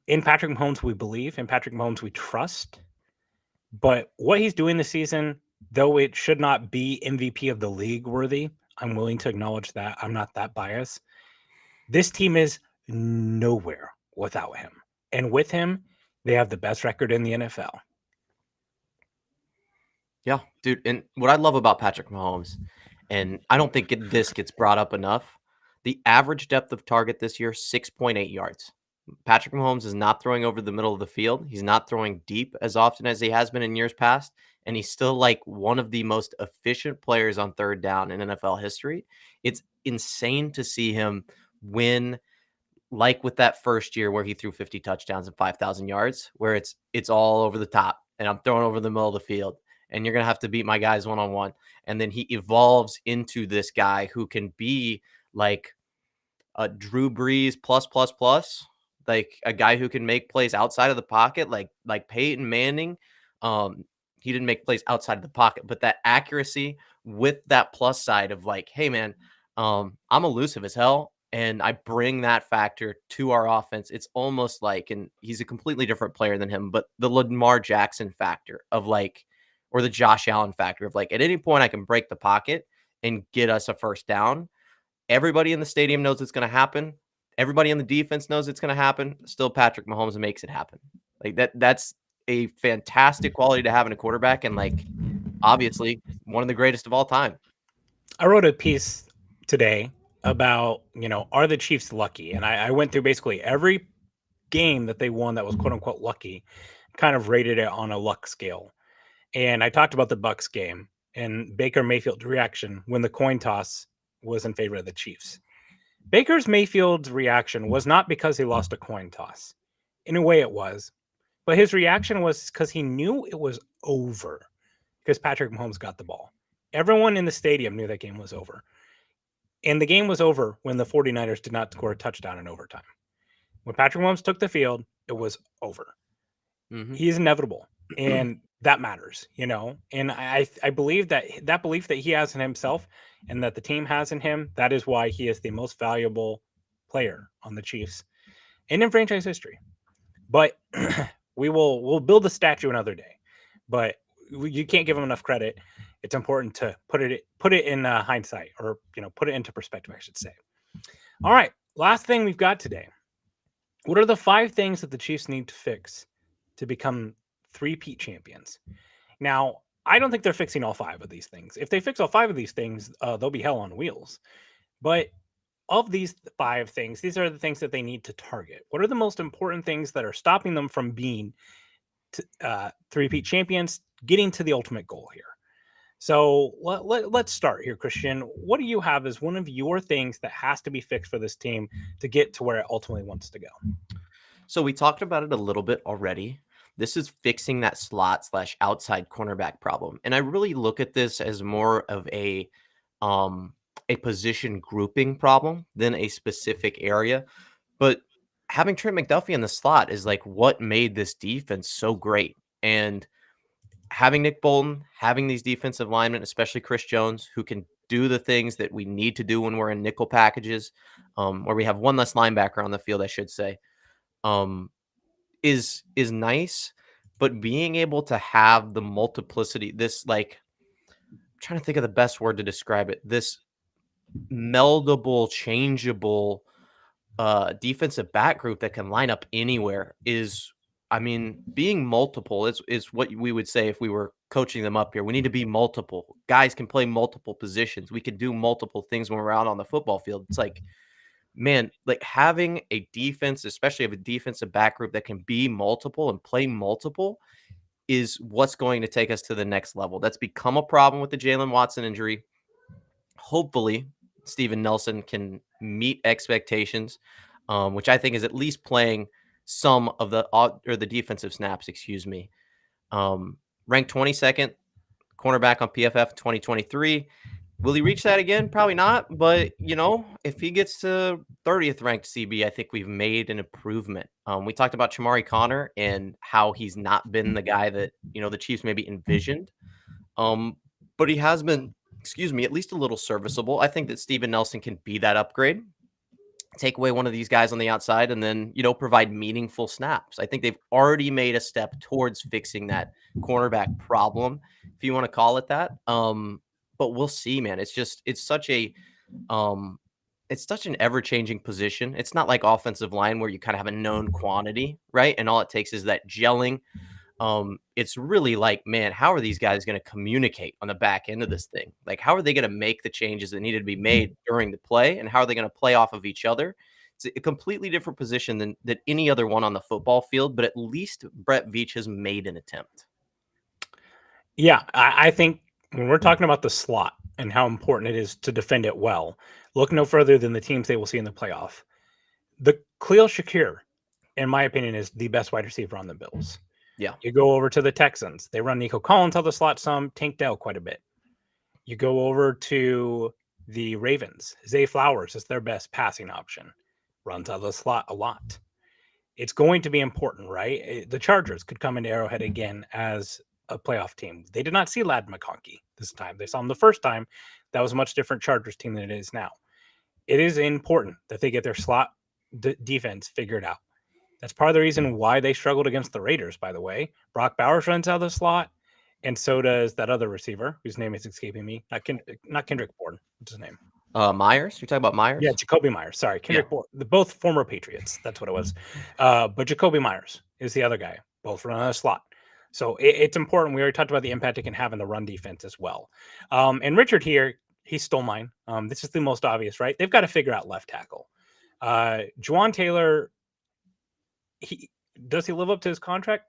S5: In Patrick Mahomes, we believe. In Patrick Mahomes, we trust. But what he's doing this season, though it should not be MVP of the league worthy, I'm willing to acknowledge that. I'm not that biased. This team is nowhere without him. And with him, they have the best record in the NFL.
S6: Yeah, dude. And what I love about Patrick Mahomes, and I don't think this gets brought up enough, the average depth of target this year, 6.8 yards. Patrick Mahomes is not throwing over the middle of the field. He's not throwing deep as often as he has been in years past. And he's still like one of the most efficient players on third down in NFL history. It's insane to see him win, like with that first year where he threw 50 touchdowns and 5,000 yards, where it's all over the top and I'm throwing over the middle of the field and you're going to have to beat my guys one-on-one. And then he evolves into this guy who can be like a Drew Brees plus, like a guy who can make plays outside of the pocket, like Peyton Manning. He didn't make plays outside of the pocket, but that accuracy with that plus side of like, hey man, I'm elusive as hell. And I bring that factor to our offense. It's almost like, and he's a completely different player than him, but the Lamar Jackson factor of like, or the Josh Allen factor of like, at any point I can break the pocket and get us a first down. Everybody in the stadium knows it's going to happen. Everybody on the defense knows it's going to happen. Still, Patrick Mahomes makes it happen. Like that's a fantastic quality to have in a quarterback, and like obviously one of the greatest of all time.
S5: I wrote a piece today about, are the Chiefs lucky? And I went through basically every game that they won that was quote unquote lucky, kind of rated it on a luck scale. And I talked about the Bucs game and Baker Mayfield's reaction when the coin toss was in favor of the Chiefs. Baker's Mayfield's reaction was not because he lost a coin toss. In a way it was. But his reaction was because he knew it was over because Patrick Mahomes got the ball. Everyone in the stadium knew that game was over. And the game was over when the 49ers did not score a touchdown in overtime. When Patrick Mahomes took the field, it was over. Mm-hmm. He is inevitable. And that matters, And I believe that belief that he has in himself and that the team has in him, that is why he is the most valuable player on the Chiefs and in franchise history. But we'll build a statue another day. But you can't give him enough credit. It's important to put it in hindsight, or put it into perspective, I should say. All right, last thing we've got today. What are the 5 things that the Chiefs need to fix to become three-peat champions? Now, I don't think they're fixing all 5 of these things. If they fix all 5 of these things, they'll be hell on wheels. But of these 5 things, these are the things that they need to target. What are the most important things that are stopping them from being three-peat champions, getting to the ultimate goal here? So let's start here, Christian. What do you have as one of your things that has to be fixed for this team to get to where it ultimately wants to go?
S6: So we talked about it a little bit already. This is fixing that slot slash outside cornerback problem. And I really look at this as more of a position grouping problem than a specific area. But having Trent McDuffie in the slot is like what made this defense so great. And having Nick Bolton, having these defensive linemen, especially Chris Jones, who can do the things that we need to do when we're in nickel packages, where we have one less linebacker on the field, I should say, um, is nice. But being able to have the multiplicity, this like I'm trying to think of the best word to describe it, this meldable, changeable defensive back group that can line up anywhere is, I mean, being multiple is what we would say if we were coaching them up here. We need to be multiple. Guys can play multiple positions. We can do multiple things when we're out on the football field. It's like, man, like having a defense, especially of a defensive back group that can be multiple and play multiple is what's going to take us to the next level. That's become a problem with the Jalen Watson injury. Hopefully, Steven Nelson can meet expectations, which I think is at least playing some of the defensive snaps. Excuse me. Ranked 22nd cornerback on PFF 2023. Will he reach that again? Probably not. But if he gets to 30th ranked CB, I think we've made an improvement. We talked about Chamari Connor and how he's not been the guy that the Chiefs maybe envisioned. But he has been, at least a little serviceable. I think that Steven Nelson can be that upgrade. Take away one of these guys on the outside and then, provide meaningful snaps. I think they've already made a step towards fixing that cornerback problem, if you want to call it that. But we'll see, man. It's such an ever-changing position. It's not like offensive line where you kind of have a known quantity, right? And all it takes is that gelling. It's really like, man, how are these guys going to communicate on the back end of this thing? Like, how are they going to make the changes that needed to be made during the play? And how are they going to play off of each other? It's a completely different position than any other one on the football field, but at least Brett Veach has made an attempt.
S5: Yeah, I think when we're talking about the slot and how important it is to defend it well, look no further than the teams they will see in the playoff. The Khalil Shakir, in my opinion, is the best wide receiver on the Bills.
S6: Yeah.
S5: You go over to the Texans. They run Nico Collins out the slot some, Tank Dell quite a bit. You go over to the Ravens. Zay Flowers is their best passing option. Runs out of the slot a lot. It's going to be important, right? The Chargers could come into Arrowhead again as a playoff team. They did not see Ladd McConkey this time. They saw him the first time. That was a much different Chargers team than it is now. It is important that they get their slot defense figured out. That's part of the reason why they struggled against the Raiders, by the way. Brock Bowers runs out of the slot, and so does that other receiver, whose name is escaping me. Not Kendrick Bourne. What's his name?
S6: Myers? You're talking about Myers?
S5: Yeah, Jacoby Myers. Sorry, Kendrick Bourne. Both former Patriots. That's what it was. But Jacoby Myers is the other guy. Both run out of the slot. So it's important. We already talked about the impact it can have in the run defense as well. And Richard here, he stole mine. This is the most obvious, right? They've got to figure out left tackle. Juwan Taylor, does he live up to his contract?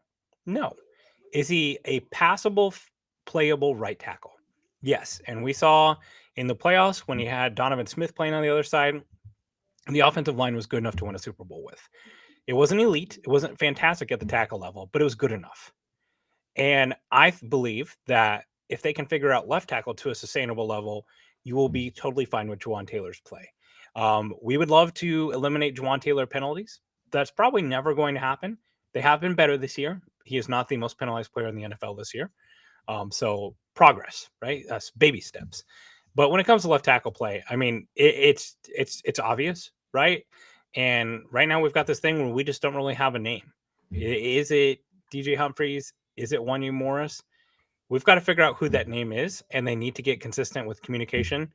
S5: No. Is he a passable, playable right tackle? Yes. And we saw in the playoffs when he had Donovan Smith playing on the other side, the offensive line was good enough to win a Super Bowl with. It wasn't elite. It wasn't fantastic at the tackle level, but it was good enough. And I believe that if they can figure out left tackle to a sustainable level, you will be totally fine with Juwan Taylor's play. We would love to eliminate Juwan Taylor penalties. That's probably never going to happen. They have been better this year. He is not the most penalized player in the NFL this year. So progress, right? That's baby steps. But when it comes to left tackle play, I mean, it's obvious, right? And right now we've got this thing where we just don't really have a name. Is it DJ Humphries? Is it Wanya Morris? We've got to figure out who that name is, and they need to get consistent with communication.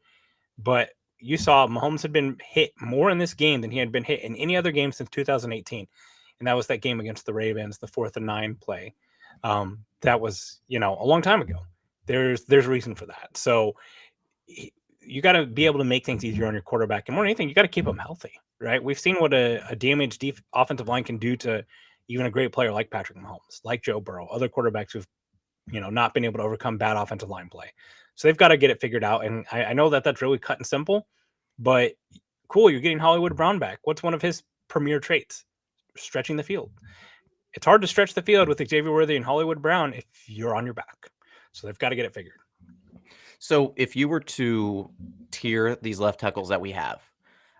S5: But you saw Mahomes had been hit more in this game than he had been hit in any other game since 2018. And that was that game against the Ravens, the 4th and 9 play. That was, a long time ago. There's reason for that. So you got to be able to make things easier on your quarterback. And more than anything, you got to keep them healthy, right? We've seen what a damaged offensive line can do to even a great player like Patrick Mahomes, like Joe Burrow, other quarterbacks who've, not been able to overcome bad offensive line play. So they've got to get it figured out. And I know that that's really cut and simple, but cool, you're getting Hollywood Brown back. What's one of his premier traits? Stretching the field. It's hard to stretch the field with Xavier Worthy and Hollywood Brown if you're on your back. So they've got to get it figured.
S6: So if you were to tier these left tackles that we have,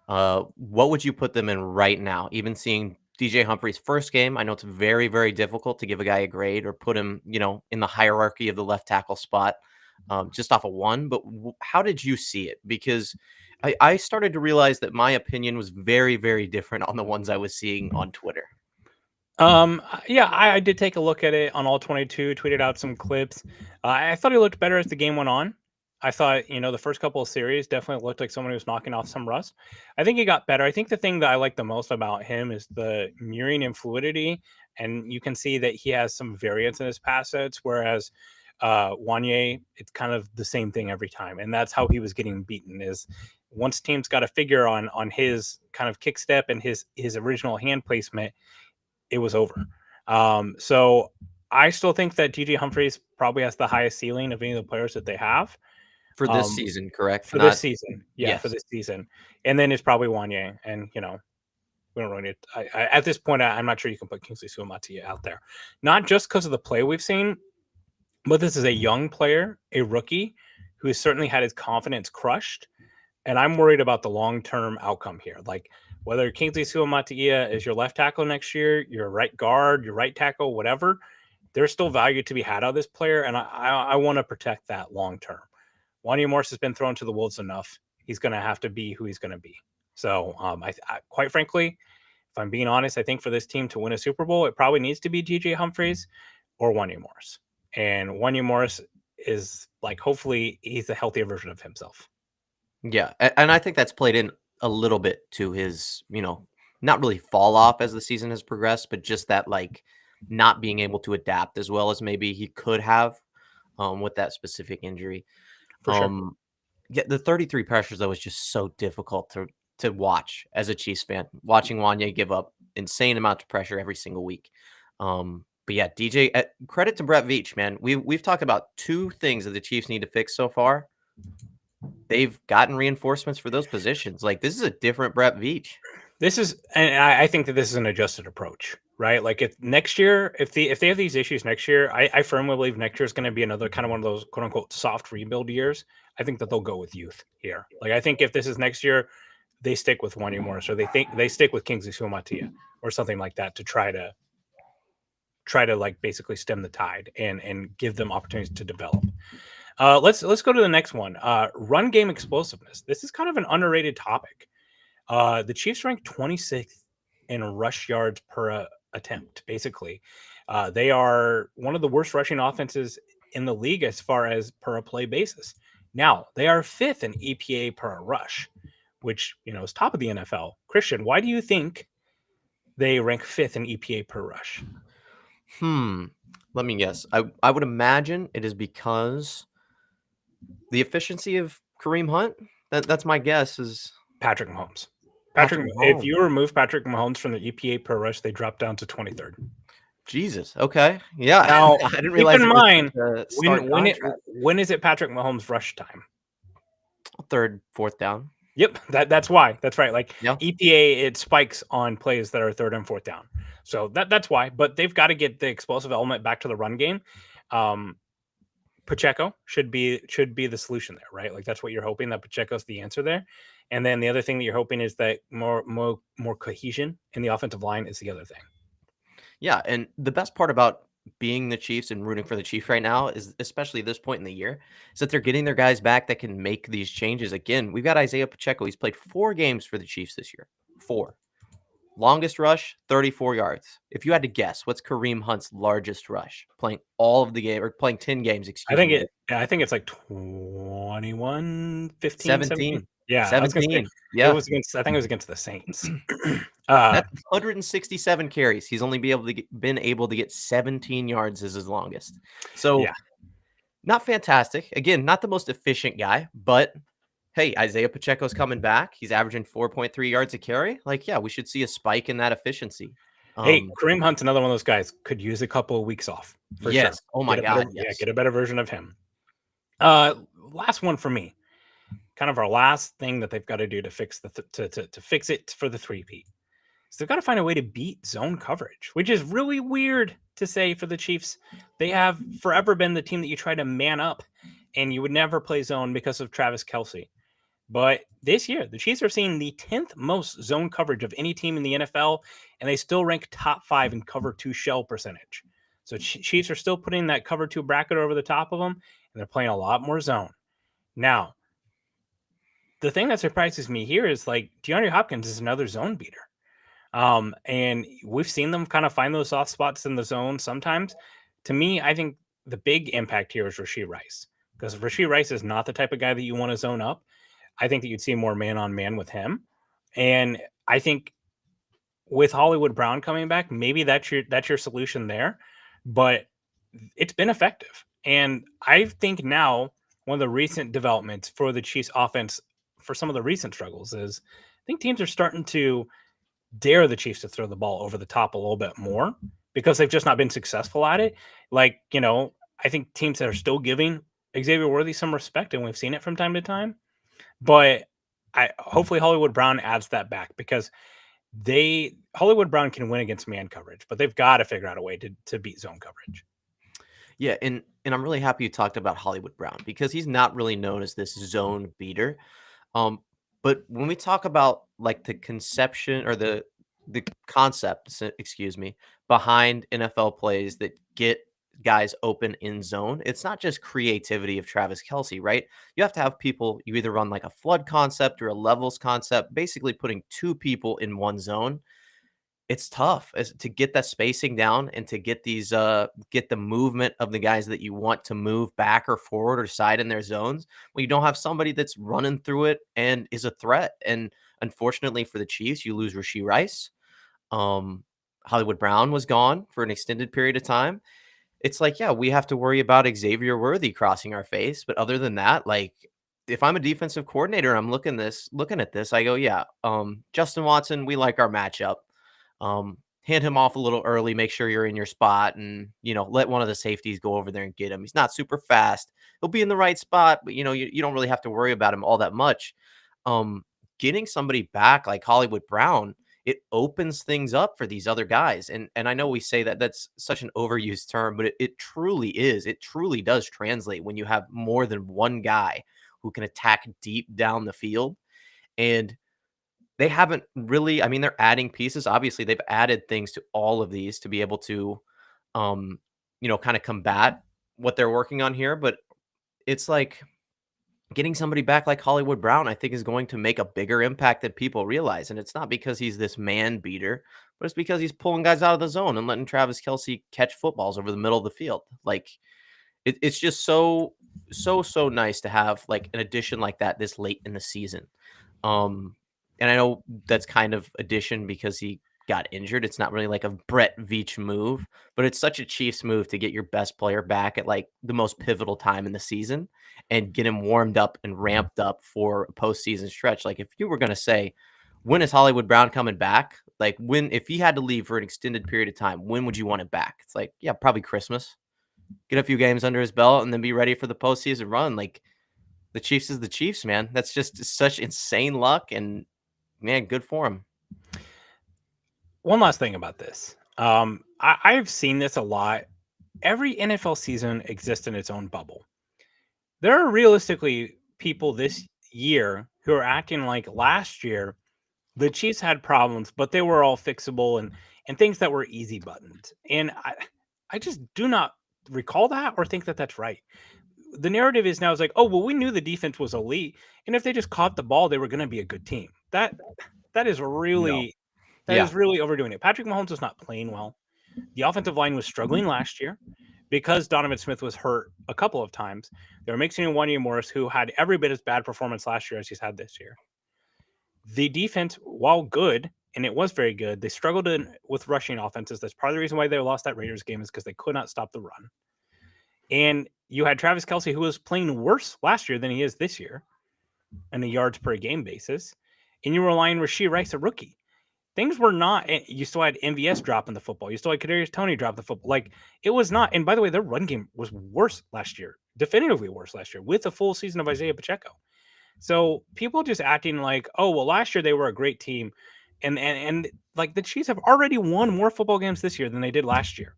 S6: what would you put them in right now? Even seeing DJ Humphrey's first game, I know it's very, very difficult to give a guy a grade or put him, in the hierarchy of the left tackle spot just off of one. But how did you see it? Because I started to realize that my opinion was very, very different on the ones I was seeing on Twitter.
S5: Yeah, I did take a look at it on all 22, tweeted out some clips. I thought he looked better as the game went on. I thought, the first couple of series definitely looked like someone who was knocking off some rust. I think he got better. I think the thing that I like the most about him is the mirroring and fluidity. And you can see that he has some variance in his pass sets, whereas Wanye, it's kind of the same thing every time. And that's how he was getting beaten, is once teams got a figure on his kind of kick step and his original hand placement, it was over. So I still think that DJ Humphries probably has the highest ceiling of any of the players that they have.
S6: For this season, correct?
S5: For this season. Yeah,
S6: Yes.
S5: for this season. And then it's probably Wanye. And, we don't really need at this point, I'm not sure you can put Kingsley Suamataia out there. Not just because of the play we've seen, but this is a young player, a rookie, who has certainly had his confidence crushed. And I'm worried about the long-term outcome here. Like, whether Kingsley Suamataia is your left tackle next year, your right guard, your right tackle, whatever, there's still value to be had out of this player. And I want to protect that long-term. Wanye Morris has been thrown to the wolves enough. He's going to have to be who he's going to be. So, I quite frankly, if I'm being honest, I think for this team to win a Super Bowl, it probably needs to be DJ Humphries or Wanye Morris. And Wanye Morris is hopefully he's a healthier version of himself.
S6: Yeah, and I think that's played in a little bit to his, not really fall off as the season has progressed, but just that not being able to adapt as well as maybe he could have with that specific injury.
S5: For sure.
S6: Yeah, the 33 pressures though was just so difficult to watch as a Chiefs fan. Watching Wanye give up insane amounts of pressure every single week. But yeah, DJ, credit to Brett Veach, man. We've talked about two things that the Chiefs need to fix so far. They've gotten reinforcements for those positions. This is a different Brett Veach.
S5: And I think that this is an adjusted approach, right? If next year, if they have these issues next year, I firmly believe next year is going to be another kind of one of those quote unquote soft rebuild years. I think that they'll go with youth here. I think if this is next year, they stick with Wanye Morris, or they stick with Kingsley Suamataia or something like that to try to basically stem the tide and give them opportunities to develop. Let's go to the next one. Run game explosiveness. This is kind of an underrated topic. The Chiefs rank 26th in rush yards per attempt. Basically, they are one of the worst rushing offenses in the league as far as per play basis. Now they are 5th in EPA per rush, which is top of the NFL. Christian, why do you think they rank 5th in EPA per rush?
S6: Let me guess. I would imagine it is because the efficiency of Kareem Hunt. That's my guess. Is
S5: Patrick Mahomes.
S6: Patrick Mahomes.
S5: If you remove Patrick Mahomes from the EPA per rush, they drop down to 23rd.
S6: Jesus. Okay. Yeah.
S5: Now,
S6: I didn't realize.
S5: Keep in mind,
S6: when
S5: is it Patrick Mahomes' rush time?
S6: 3rd, 4th down.
S5: Yep, that's why. That's right.
S6: Yeah.
S5: EPA, it spikes on plays that are 3rd and 4th down. So that's why. But they've got to get the explosive element back to the run game. Pacheco should be the solution there, right? That's what you're hoping, that Pacheco's the answer there. And then the other thing that you're hoping is that more cohesion in the offensive line is the other thing.
S6: Yeah, and the best part about being the Chiefs and rooting for the Chiefs right now is, especially this point in the year, is that they're getting their guys back that can make these changes. Again, we've got Isaiah Pacheco. He's played 4 games for the Chiefs this year. 4. Longest rush, 34 yards. If you had to guess, what's Kareem Hunt's largest rush? Playing all of the game, or playing 10 games, excuse me.
S5: I think it's 21, 15,
S6: 17.
S5: Yeah,
S6: 17. Yeah.
S5: I think it was against the Saints.
S6: That's 167 carries. He's only been able to get 17 yards as his longest. So
S5: yeah.
S6: Not fantastic. Again, not the most efficient guy, but hey, Isaiah Pacheco's coming back. He's averaging 4.3 yards a carry. We should see a spike in that efficiency.
S5: Hey, Kareem Hunt's another one of those guys. Could use a couple of weeks off. For
S6: yes.
S5: Sure.
S6: Oh my God.
S5: Yeah, get a better version of him. last one for me, kind of our last thing that they've got to do to fix to fix it for the three-peat. So they've got to find a way to beat zone coverage, which is really weird to say for the Chiefs. They have forever been the team that you try to man up, and you would never play zone because of Travis Kelce. But this year, the Chiefs are seeing the 10th most zone coverage of any team in the NFL, and they still rank top 5 in cover 2 shell percentage. So Chiefs are still putting that cover 2 bracket over the top of them, and they're playing a lot more zone. Now, the thing that surprises me here is like DeAndre Hopkins is another zone beater. And we've seen them kind of find those soft spots in the zone sometimes. To me, I think the big impact here is Rashee Rice, because Rashee Rice is not the type of guy that you want to zone up. I think that you'd see more man on man with him. And I think with Hollywood Brown coming back, maybe that's your solution there. But it's been effective. And I think now one of the recent developments for the Chiefs offense for some of the recent struggles is I think teams are starting to dare the Chiefs to throw the ball over the top a little bit more because they've just not been successful at it. Like, I think teams that are still giving Xavier Worthy some respect, and we've seen it from time to time. But hopefully Hollywood Brown adds that back because Hollywood Brown can win against man coverage, but they've got to figure out a way to beat zone coverage.
S6: Yeah, and I'm really happy you talked about Hollywood Brown because he's not really known as this zone beater. But when we talk about like the conception or the concept, excuse me, behind NFL plays that get guys open in zone, it's not just creativity of Travis Kelce, right? You have to have people, you either run like a flood concept or a levels concept, basically putting two people in one zone. It's tough to get that spacing down and to get these get the movement of the guys that you want to move back or forward or side in their zones when you don't have somebody that's running through it and is a threat. And unfortunately for the Chiefs, you lose Rashee Rice. Hollywood Brown was gone for an extended period of time. It's like, yeah, we have to worry about Xavier Worthy crossing our face, but other than that, like if I'm a defensive coordinator, I'm looking at this, I go, yeah, Justin Watson, we like our matchup. Hand him off a little early, make sure you're in your spot, and let one of the safeties go over there and get him. He's not super fast. He'll be in the right spot, but you don't really have to worry about him all that much. Getting somebody back like Hollywood Brown, it opens things up for these other guys. And I know we say that that's such an overused term, but it truly is. It truly does translate when you have more than one guy who can attack deep down the field. And they haven't really, I mean, they're adding pieces. Obviously, they've added things to all of these to be able to, kind of combat what they're working on here. But it's like getting somebody back like Hollywood Brown, I think, is going to make a bigger impact than people realize. And it's not because he's this man beater, but it's because he's pulling guys out of the zone and letting Travis Kelce catch footballs over the middle of the field. Like, it's just so nice to have like an addition like that this late in the season. And I know that's kind of addition because he got injured. It's not really like a Brett Veach move, but it's such a Chiefs move to get your best player back at like the most pivotal time in the season and get him warmed up and ramped up for a postseason stretch. Like if you were going to say, when is Hollywood Brown coming back? Like if he had to leave for an extended period of time, when would you want it back? It's like, yeah, probably Christmas. Get a few games under his belt and then be ready for the postseason run. Like the Chiefs is the Chiefs, man. That's just such insane luck, and man, good for him.
S5: One last thing about this. I've seen this a lot. Every NFL season exists in its own bubble. There are realistically people this year who are acting like last year the Chiefs had problems, but they were all fixable and things that were easy buttons. And I just do not recall that or think that that's right. The narrative is now is like, oh, well, we knew the defense was elite, and if they just caught the ball, they were going to be a good team. That is really is really overdoing it. Patrick Mahomes was not playing well. The offensive line was struggling last year because Donovan Smith was hurt a couple of times. They were mixing in Wanya Morris, who had every bit as bad performance last year as he's had this year. The defense, while good, and it was very good, they struggled with rushing offenses. That's part of the reason why they lost that Raiders game is because they could not stop the run. And you had Travis Kelce, who was playing worse last year than he is this year on a yards per game basis. And you were relying on Rashee Rice, a rookie. things were not. You still had MVS dropping the football. You still had Kadarius Toney drop the football. Like, it was not. And by the way, their run game was worse last year, definitively worse last year, with a full season of Isaiah Pacheco. So people just acting like, oh well, last year they were a great team, and like the Chiefs have already won more football games this year than they did last year.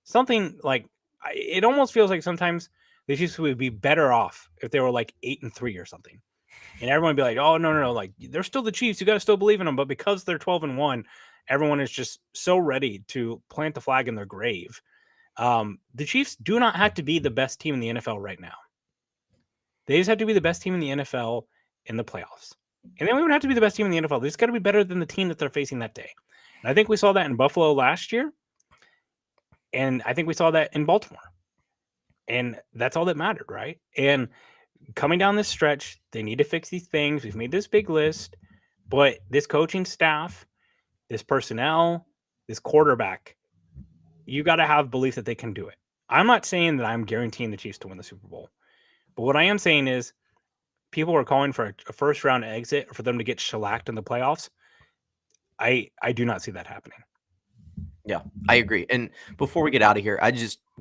S5: Something like it almost feels like sometimes the Chiefs would be better off if they were like 8-3 or something. And everyone would be like, oh, no, like they're still the Chiefs. You got to still believe in them. But because they're 12-1, everyone is just so ready to plant the flag in their grave. The Chiefs do not have to be the best team in the NFL right now. They just have to be the best team in the NFL in the playoffs. And then we don't have to be the best team in the NFL. They just got to be better than the team that they're facing that day. And I think we saw that in Buffalo last year. And I think we saw that in Baltimore. And that's all that mattered, right? And coming down this stretch, they need to fix these things. We've made this big list, but this coaching staff, this personnel, this quarterback, you got to have belief that they can do it. I'm not saying that I'm guaranteeing the Chiefs to win the Super Bowl, but what I am saying is people are calling for a first round exit or for them to get shellacked in the playoffs. I do not see that happening.
S6: Yeah, I agree. And before we get out of here,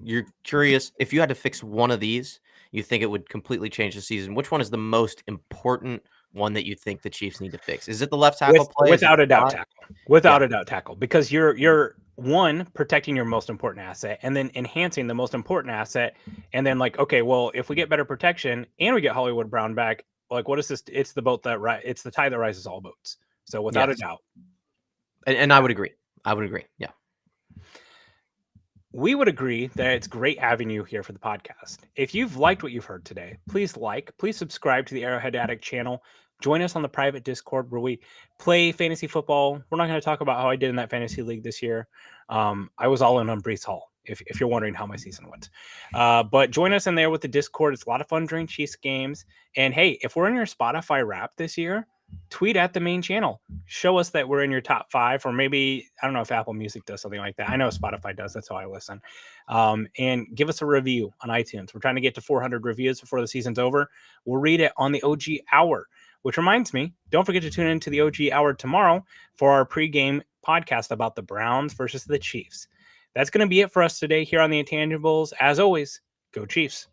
S6: you're curious, if you had to fix one of these, you think it would completely change the season. Which one is the most important one that you think the Chiefs need to fix? Is it the left tackle play?
S5: Without a doubt, tackle. Without a doubt, tackle. Because you're one, protecting your most important asset, and then enhancing the most important asset. And then like, okay, well, if we get better protection and we get Hollywood Brown back, like what is this? It's the boat that it's the tide that rises all boats. So without a doubt.
S6: And I would agree. Yeah.
S5: We would agree that it's great having you here for the podcast. If you've liked what you've heard today, please subscribe to the Arrowhead Addict channel. Join us on the private Discord where we play fantasy football. We're not going to talk about how I did in that fantasy league this year. I was all in on Brees Hall, if you're wondering how my season went. But join us in there with the Discord. It's a lot of fun during Chiefs games. And hey, if we're in your Spotify Wrap this year, tweet at the main channel. Show us that we're in your top 5, or maybe, I don't know if Apple Music does something like that. I know Spotify does. That's how I listen. And give us a review on iTunes. We're trying to get to 400 reviews before the season's over. We'll read it on the OG Hour, which reminds me, don't forget to tune in to the OG Hour tomorrow for our pregame podcast about the Browns versus the Chiefs. That's going to be it for us today here on the Intangibles. As always, go Chiefs.